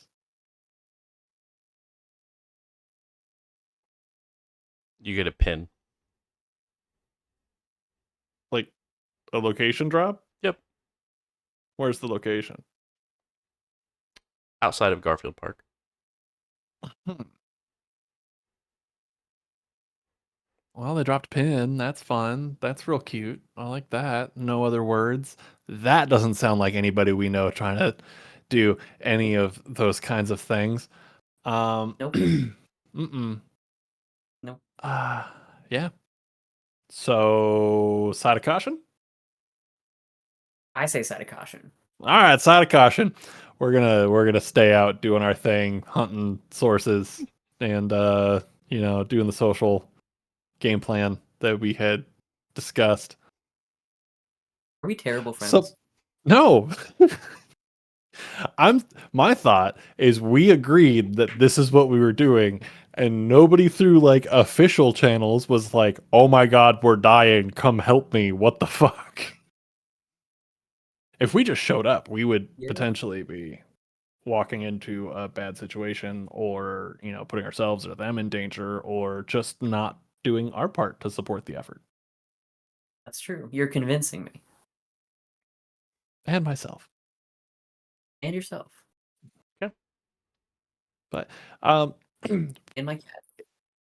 Speaker 2: You get a pin.
Speaker 3: Like a location drop?
Speaker 2: Yep.
Speaker 3: Where's the location?
Speaker 2: Outside of Garfield Park.
Speaker 3: Well, they dropped a pin. That's fun. That's real cute. I like that. No other words. That doesn't sound like anybody we know trying to do any of those kinds of things.
Speaker 5: Nope.
Speaker 3: Mm-mm.
Speaker 5: Nope.
Speaker 3: Yeah. So, side of caution?
Speaker 5: I say side of caution.
Speaker 3: All right, side of caution. We're gonna stay out doing our thing, hunting sources, and doing the social game plan that we had discussed.
Speaker 5: Are we terrible friends?
Speaker 3: So, no. My thought is we agreed that this is what we were doing, and nobody through like official channels was like, "Oh my god, we're dying, come help me." What the fuck? If we just showed up, we would potentially be walking into a bad situation, or putting ourselves or them in danger, or just not doing our part to support the effort.
Speaker 5: That's true. You're convincing me.
Speaker 3: And myself.
Speaker 5: And yourself.
Speaker 2: Okay.
Speaker 3: But
Speaker 5: and my cat.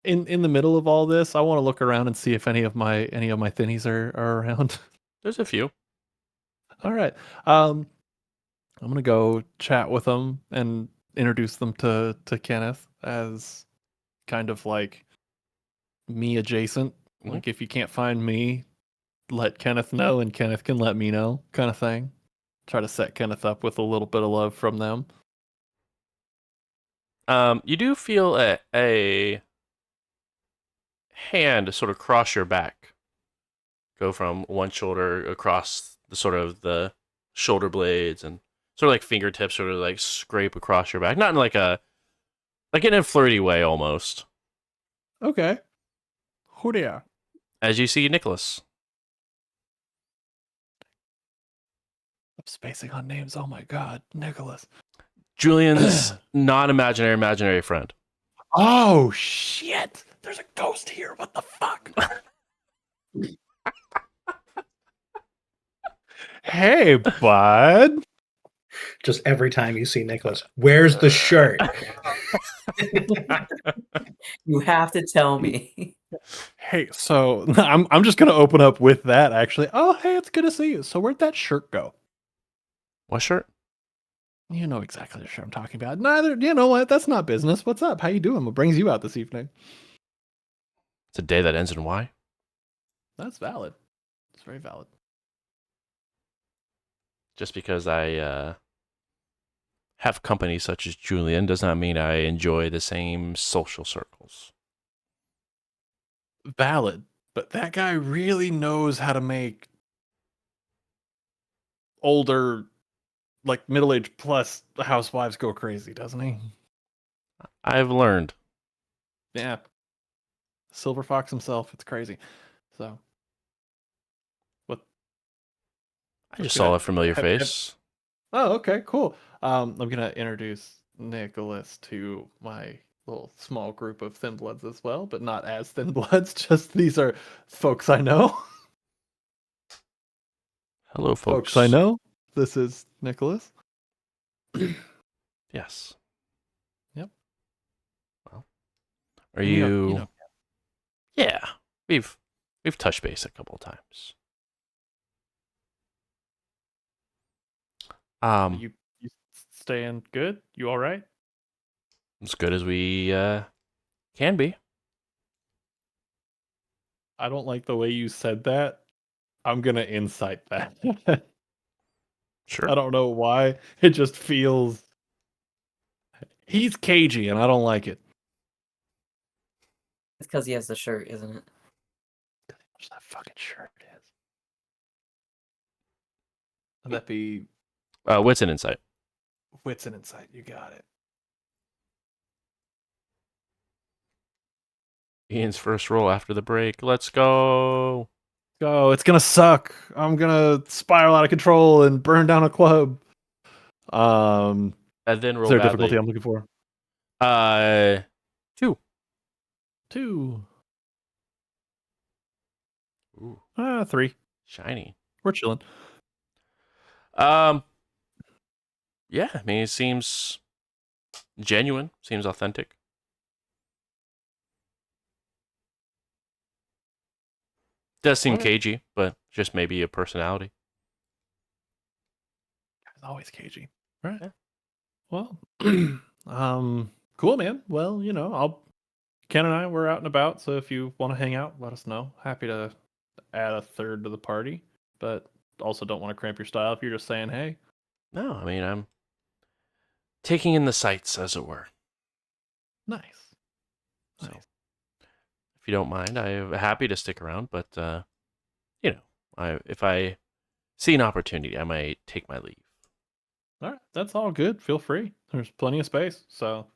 Speaker 3: In the middle of all this, I want to look around and see if any of my thinnies are around.
Speaker 2: There's a few.
Speaker 3: All right. I'm gonna go chat with them and introduce them to Kenneth as kind of like me adjacent.
Speaker 2: Mhm.
Speaker 3: Like if you can't find me, let Kenneth know, and Kenneth can let me know, kind of thing. Try to set Kenneth up with a little bit of love from them.
Speaker 2: You do feel a hand sort of cross your back, go from one shoulder across the shoulder blades, and sort of like fingertips sort of like scrape across your back, not in like in a flirty way almost.
Speaker 3: Okay. Who they are?
Speaker 2: As you see Nicholas.
Speaker 3: I'm spacing on names. Oh my god, Nicholas.
Speaker 2: Julian's non-imaginary friend.
Speaker 3: Oh shit! There's a ghost here. What the fuck? Hey, bud.
Speaker 1: Just every time you see Nicholas, where's the shirt?
Speaker 5: You have to tell me.
Speaker 3: Hey, so I'm just gonna open up with that actually. Oh, hey, it's good to see you. So where'd that shirt go?
Speaker 2: What shirt?
Speaker 3: You know exactly the shirt I'm talking about. Neither, you know what? That's not business. What's up? How you doing? What brings you out this evening?
Speaker 2: It's a day that ends in Y.
Speaker 3: That's valid. It's very valid.
Speaker 2: Just because I have company such as Julian does not mean I enjoy the same social circles.
Speaker 3: Valid. But that guy really knows how to make older, like middle-aged plus housewives go crazy, doesn't he?
Speaker 2: I've learned.
Speaker 3: Yeah. Silver Fox himself. It's crazy. So what?
Speaker 2: I just saw a familiar
Speaker 3: have-
Speaker 2: face.
Speaker 3: Oh, okay, cool. I'm gonna introduce Nicholas to my little small group of thin bloods as well, but not as thin bloods. Just these are folks I know.
Speaker 2: Hello, folks.
Speaker 3: Folks I know. This is Nicholas.
Speaker 2: Yes.
Speaker 3: Yep.
Speaker 2: Well, are
Speaker 3: And
Speaker 2: you?
Speaker 3: you know,
Speaker 2: Yeah, we've touched base a couple of times.
Speaker 3: you staying good? You all right?
Speaker 2: As good as we can be.
Speaker 3: I don't like the way you said that. I'm gonna incite that.
Speaker 2: Sure.
Speaker 3: I don't know why. It just feels he's cagey and I don't like it.
Speaker 5: It's because he has the shirt, isn't it?
Speaker 3: What's that fucking shirt is? Would that be
Speaker 2: Wits and insight.
Speaker 3: Wits and Insight? You got it.
Speaker 2: Ian's first roll after the break. Let's go.
Speaker 3: Go. It's gonna suck. I'm gonna spiral out of control and burn down a club.
Speaker 2: And then
Speaker 3: Is
Speaker 2: roll
Speaker 3: there a
Speaker 2: badly.
Speaker 3: difficulty I'm looking for?
Speaker 2: 2.
Speaker 3: 2.
Speaker 2: Ooh,
Speaker 3: 3.
Speaker 2: shiny.
Speaker 3: We're chilling.
Speaker 2: Yeah, I mean, it seems genuine, seems authentic. Does seem
Speaker 3: Okay.
Speaker 2: cagey, but just maybe a personality.
Speaker 3: It's always cagey. Right.
Speaker 2: Yeah.
Speaker 3: Well, cool, man. Well, you know, Ken and I we're out and about, so if you want to hang out, let us know. Happy to add a third to the party, but also don't want to cramp your style if you're just saying, hey.
Speaker 2: No, I mean, I'm taking in the sights, as it were.
Speaker 3: Nice.
Speaker 2: So,
Speaker 3: Nice.
Speaker 2: if you don't mind, I'm happy to stick around, but, you know, if I see an opportunity, I might take my leave.
Speaker 3: All right, that's all good. Feel free. There's plenty of space. So,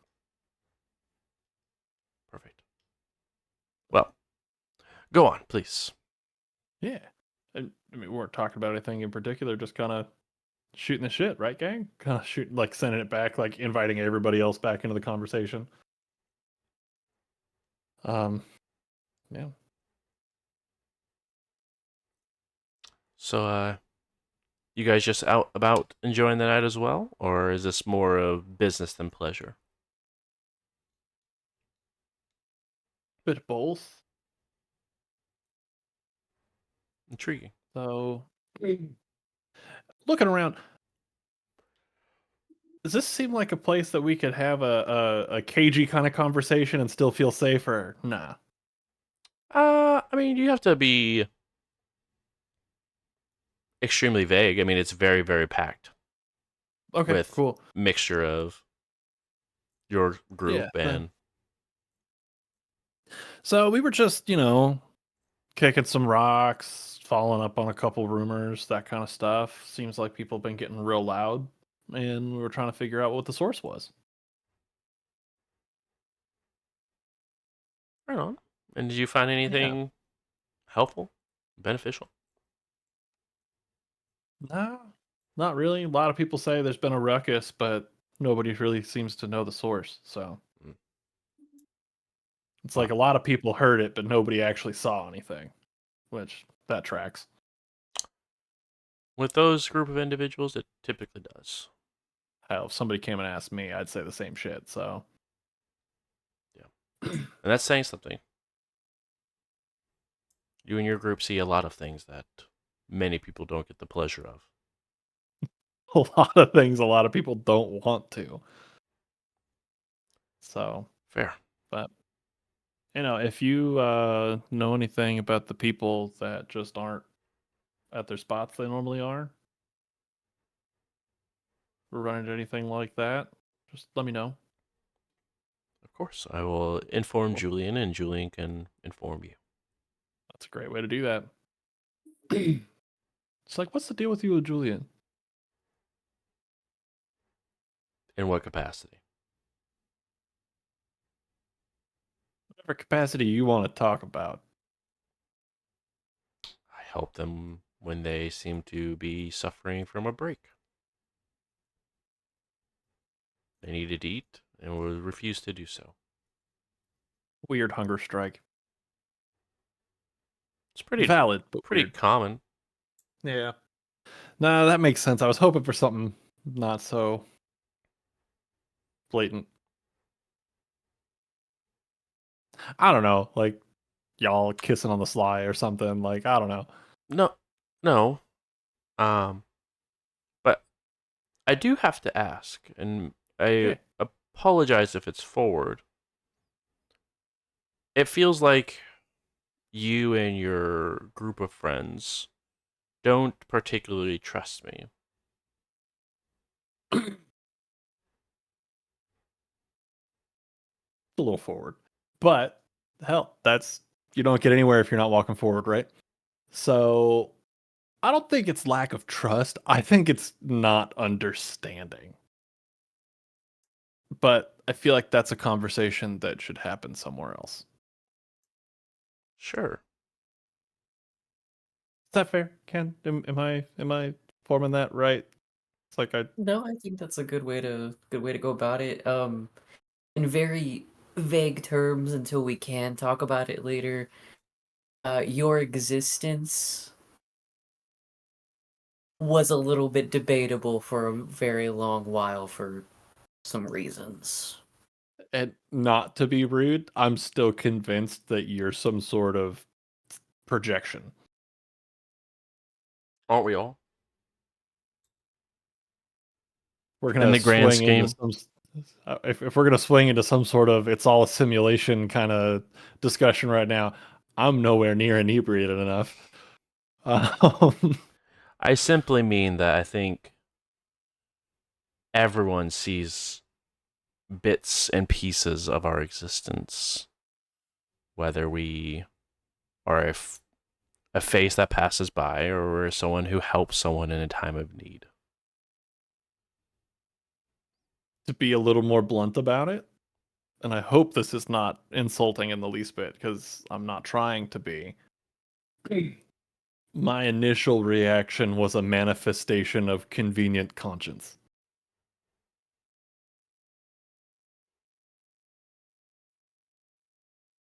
Speaker 2: Perfect. Well, go on, please.
Speaker 3: yeah. And, I mean, we weren't talking about anything in particular, just kind of shooting the shit, right, gang? Kind of shooting, like sending it back, like inviting everybody else back into the conversation. Yeah.
Speaker 2: So, you guys just out about enjoying the night as well? Or is this more of business than pleasure?
Speaker 3: Bit of both.
Speaker 2: Intriguing.
Speaker 3: So, looking around, does this seem like a place that we could have a cagey kind of conversation and still feel safe, or nah?
Speaker 2: I mean, you have to be extremely vague. I mean, it's very, very packed
Speaker 3: Okay,
Speaker 2: with
Speaker 3: cool.
Speaker 2: mixture of your group
Speaker 3: Yeah.
Speaker 2: and
Speaker 3: So we were just, you know, kicking some rocks, following up on a couple rumors, that kind of stuff. Seems like people have been getting real loud, and we were trying to figure out what the source was.
Speaker 2: right on. And did you find anything helpful, beneficial?
Speaker 3: No, not really. A lot of people say there's been a ruckus, but nobody really seems to know the source. So
Speaker 2: Mm.
Speaker 3: it's like a lot of people heard it, but nobody actually saw anything, which that tracks.
Speaker 2: With those group of individuals, it typically does.
Speaker 3: Hell, if somebody came and asked me, I'd say the same shit. So
Speaker 2: And that's saying something. You and your group see a lot of things that many people don't get the pleasure of.
Speaker 3: A lot of things a lot of people don't want to. So,
Speaker 2: Fair.
Speaker 3: but if you know anything about the people that just aren't at their spots they normally are, or run into anything like that, just let me know.
Speaker 2: Of course, I will inform
Speaker 3: Cool.
Speaker 2: Julian, and Julian can inform you.
Speaker 3: That's a great way to do that. It's like, what's the deal with you and Julian?
Speaker 2: In what capacity?
Speaker 3: Whatever capacity you want to talk about.
Speaker 2: I help them when they seem to be suffering from a break. They needed to eat and would refuse to do so.
Speaker 3: Weird hunger strike.
Speaker 2: It's pretty
Speaker 3: Valid, but
Speaker 2: pretty
Speaker 3: weird.
Speaker 2: common.
Speaker 3: Yeah. Nah, that makes sense. I was hoping for something not so blatant. I don't know, like y'all kissing on the sly or something. Like, I don't know.
Speaker 2: No. But I do have to ask, and I
Speaker 3: Yeah.
Speaker 2: apologize if it's forward. It feels like you and your group of friends don't particularly trust me.
Speaker 3: A little forward. But hell, you don't get anywhere if you're not walking forward, right? So I don't think it's lack of trust. I think it's not understanding. But I feel like that's a conversation that should happen somewhere else.
Speaker 2: Sure.
Speaker 3: Is that fair, Ken? Am I forming that right? It's like
Speaker 5: No, I think that's a good way to go about it. In very vague terms until we can talk about it later. Your existence was a little bit debatable for a very long while for some reasons.
Speaker 3: and not to be rude, I'm still convinced that you're some sort of projection.
Speaker 2: Aren't we all?
Speaker 3: We're
Speaker 2: In
Speaker 3: gonna
Speaker 2: the grand
Speaker 3: swing into
Speaker 2: scheme.
Speaker 3: if we're gonna swing into some sort of it's all a simulation kind of discussion right now. I'm nowhere near inebriated enough. Um,
Speaker 2: I simply mean that I think everyone sees bits and pieces of our existence, whether we are a face that passes by or we're someone who helps someone in a time of need.
Speaker 3: to be a little more blunt about it, and I hope this is not insulting in the least bit because I'm not trying to be. My initial reaction was a manifestation of convenient conscience.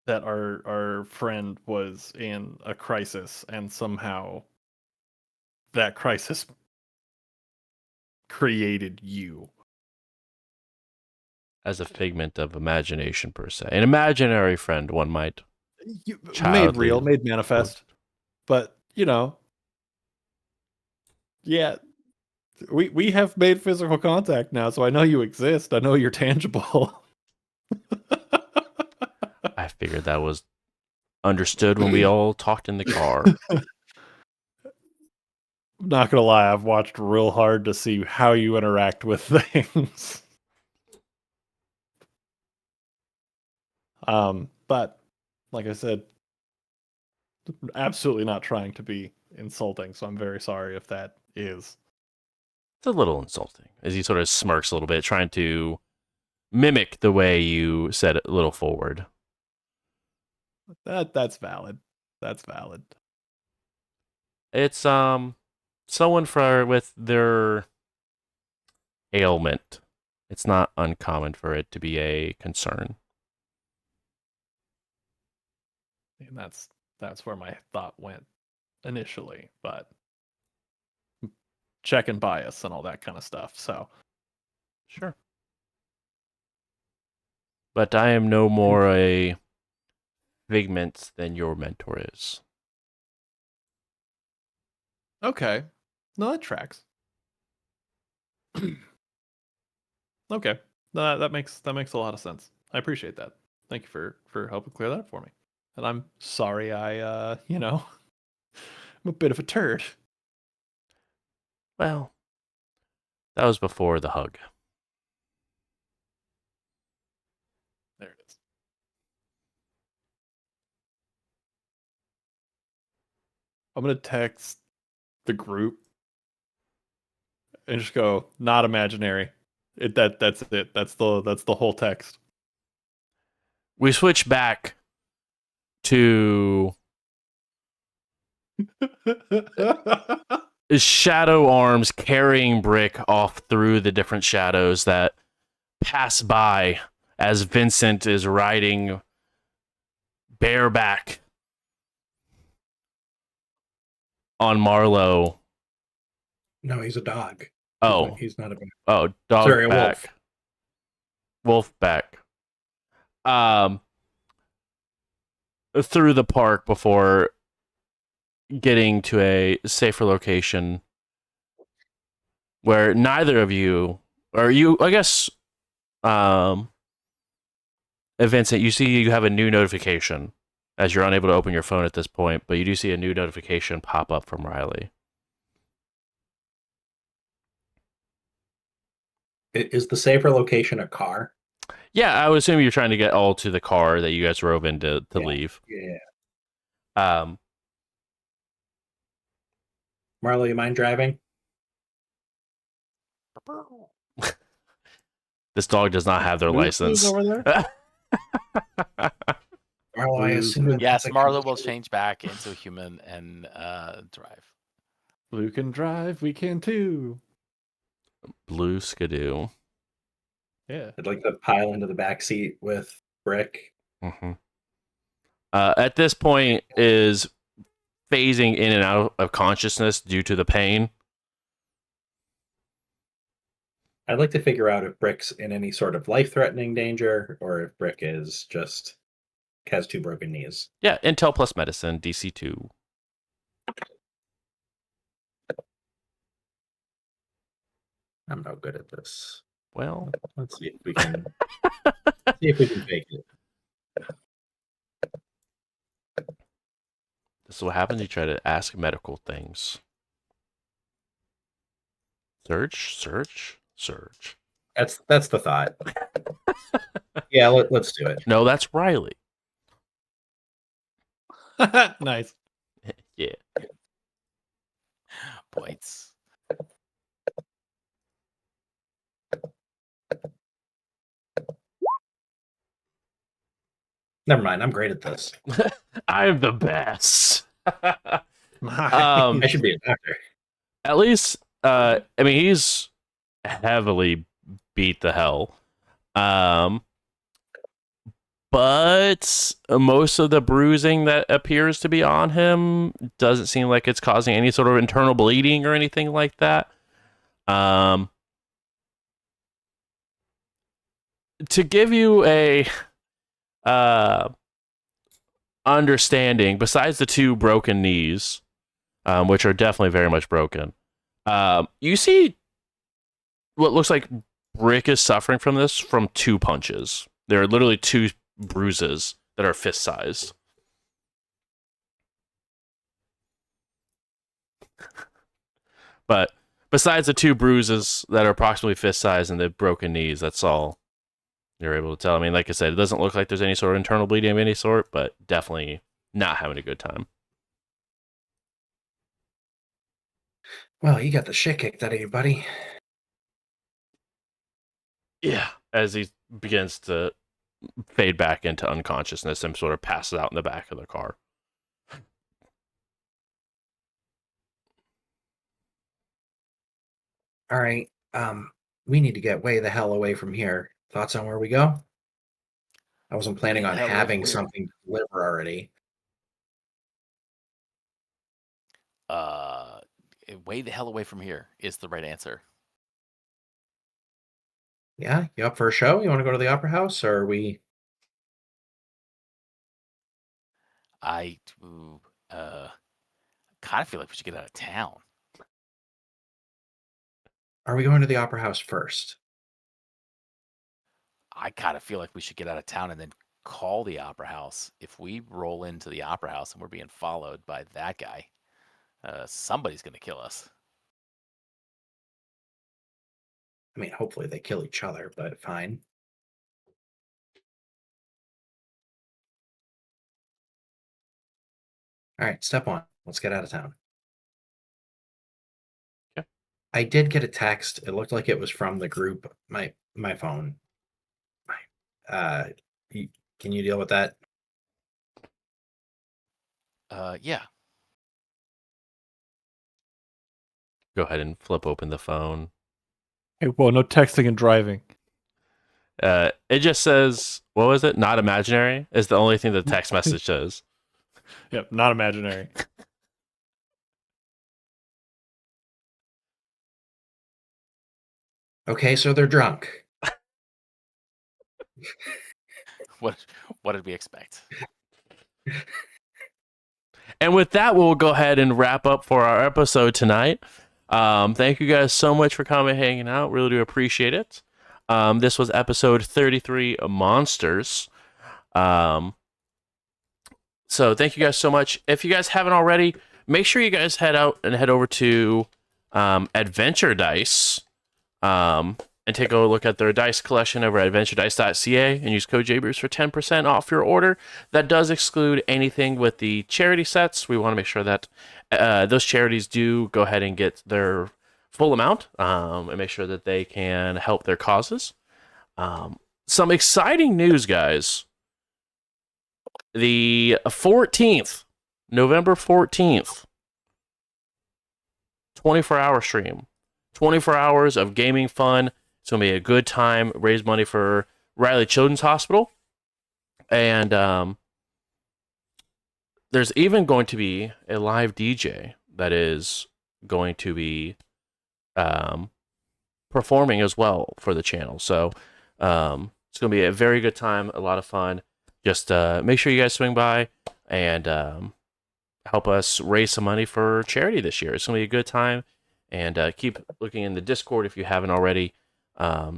Speaker 3: That our friend was in a crisis and somehow that crisis created you.
Speaker 2: As a figment of imagination, per se. An imaginary friend, one might.
Speaker 3: Made real,
Speaker 2: Childly.
Speaker 3: made manifest. But, yeah, we have made physical contact now, so I know you exist. I know you're tangible.
Speaker 2: I figured that was understood when we all talked in the car.
Speaker 3: I'm not gonna lie, I've watched real hard to see how you interact with things. But like I said, absolutely not trying to be insulting, so I'm very sorry if that is.
Speaker 2: It's a little insulting as he sort of smirks a little bit, trying to mimic the way you said it a little forward.
Speaker 3: That's valid. That's valid.
Speaker 2: It's someone with their ailment. It's not uncommon for it to be a concern.
Speaker 3: And that's where my thought went initially, but check and bias and all that kind of stuff. So
Speaker 2: Sure. But I am no more a figment than your mentor is.
Speaker 3: Okay. No, that tracks. Okay. No, that makes a lot of sense. I appreciate that. Thank you for helping clear that up for me. And I'm sorry I'm a bit of a turd.
Speaker 2: Well, that was before the hug.
Speaker 3: There it is. I'm gonna text the group and just go, not imaginary. That's it. That's the whole text.
Speaker 2: We switch back to shadow arms carrying Brick off through the different shadows that pass by as Vincent is riding bareback on Marlowe.
Speaker 1: No, he's a dog.
Speaker 2: Oh,
Speaker 1: He's not a bear.
Speaker 2: oh, dog
Speaker 1: Sorry, a
Speaker 2: back. Wolf back. Through the park before getting to a safer location where neither of you, or you, I guess, Vincent, you see you have a new notification as you're unable to open your phone at this point, but you do see a new notification pop up from Riley.
Speaker 1: Is the safer location a car?
Speaker 2: Yeah, I would assume you're trying to get all to the car that you guys drove in to
Speaker 1: Yeah.
Speaker 2: leave.
Speaker 1: Yeah. Marlo, you mind driving?
Speaker 2: This dog does not have their
Speaker 3: Who's
Speaker 2: license.
Speaker 3: over there?
Speaker 1: Marlo, I
Speaker 3: Blue's
Speaker 1: assume
Speaker 3: good.
Speaker 4: Yes,
Speaker 1: that's a
Speaker 4: Marlo will
Speaker 1: commercial.
Speaker 4: change back into a human and drive.
Speaker 3: Blue can drive, we can too.
Speaker 2: Blue Skidoo.
Speaker 3: Yeah.
Speaker 1: I'd like to pile into the back seat with Brick.
Speaker 2: Mm-hmm. At this point, is phasing in and out of consciousness due to the pain.
Speaker 1: I'd like to figure out if Brick's in any sort of life-threatening danger, or if Brick is just has 2 broken knees.
Speaker 2: Yeah, Intel plus medicine, DC 2.
Speaker 1: I'm no good at this.
Speaker 2: Well,
Speaker 1: Let's see if we can fake it.
Speaker 2: this is what happens. You try to ask medical things. Search.
Speaker 1: That's the thought. Yeah, let's do it.
Speaker 2: No, that's Riley.
Speaker 3: Nice.
Speaker 2: Yeah.
Speaker 4: Points.
Speaker 1: Never mind. I'm great at this.
Speaker 2: I'm the best.
Speaker 3: Nice.
Speaker 1: I should be a doctor.
Speaker 2: At least, I mean, he's heavily beat the hell. But most of the bruising that appears to be on him doesn't seem like it's causing any sort of internal bleeding or anything like that. To give you a understanding, besides the 2 broken knees, which are definitely very much broken, you see what looks like Brick is suffering from this from 2 punches. There are literally 2 bruises that are fist sized. But besides the 2 bruises that are approximately fist sized and the broken knees, that's all you're able to tell. I mean, like I said, it doesn't look like there's any sort of internal bleeding of any sort, but definitely not having a good time.
Speaker 1: Well, you got the shit kicked out of you, buddy.
Speaker 2: Yeah. As he begins to fade back into unconsciousness and sort of passes out in the back of the car.
Speaker 1: All right. We need to get way the hell away from here. Thoughts on where we go? I wasn't planning on
Speaker 4: Hell,
Speaker 1: having
Speaker 4: we're-
Speaker 1: something to deliver already.
Speaker 4: Way the hell away from here is the right answer.
Speaker 1: Yeah, you up for a show? You want to go to the opera house, or are we?
Speaker 4: I kind of feel like we should get out of town.
Speaker 1: Are we going to the Opera House first?
Speaker 4: I kind of feel like we should get out of town and then call the Opera House. If we roll into the Opera House and we're being followed by that guy, somebody's going to kill us.
Speaker 1: I mean, hopefully they kill each other, but fine. All right, step one. Let's get out of town.
Speaker 2: Okay.
Speaker 1: I did get a text. It looked like it was from the group. My phone. Can you deal with that?
Speaker 4: Yeah.
Speaker 2: Go ahead and flip open the phone.
Speaker 3: Hey, whoa, no texting and driving.
Speaker 2: It just says, what was it? Not imaginary is the only thing the text message says.
Speaker 3: Yep, not imaginary.
Speaker 1: Okay, so they're drunk.
Speaker 4: What did we expect?
Speaker 2: And with that, we'll go ahead and wrap up for our episode tonight. Thank you guys so much for coming, hanging out. Really do appreciate it. This was episode 33 of Monsters. So thank you guys so much. If you guys haven't already, make sure you guys head over to Adventure Dice and take a look at their dice collection over at adventuredice.ca and use code JBruce for 10% off your order. That does exclude anything with the charity sets. We want to make sure that those charities do go ahead and get their full amount and make sure that they can help their causes. Some exciting news, guys. The 14th, November 14th, 24-hour stream. 24 hours of gaming fun. It's going to be a good time. Raise money for Riley Children's Hospital. And there's even going to be a live DJ that is going to be performing as well for the channel. So it's going to be a very good time, a lot of fun. Just make sure you guys swing by and help us raise some money for charity this year. It's going to be a good time. And keep looking in the Discord if you haven't already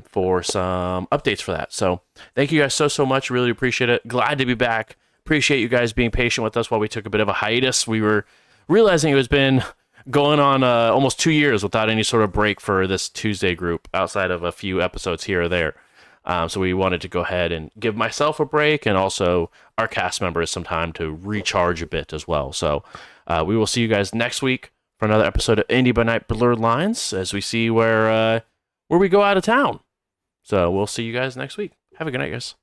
Speaker 2: for some updates for that. So thank you guys so much. Really appreciate it. Glad to be back. Appreciate you guys being patient with us while we took a bit of a hiatus. We were realizing it was been going on almost 2 years without any sort of break for this Tuesday group outside of a few episodes here or there. So we wanted to go ahead and give myself a break and also our cast members some time to recharge a bit as well. So we will see you guys next week for another episode of Indy by Night Blurred Lines as we see where we go out of town. So we'll see you guys next week. Have a good night, guys.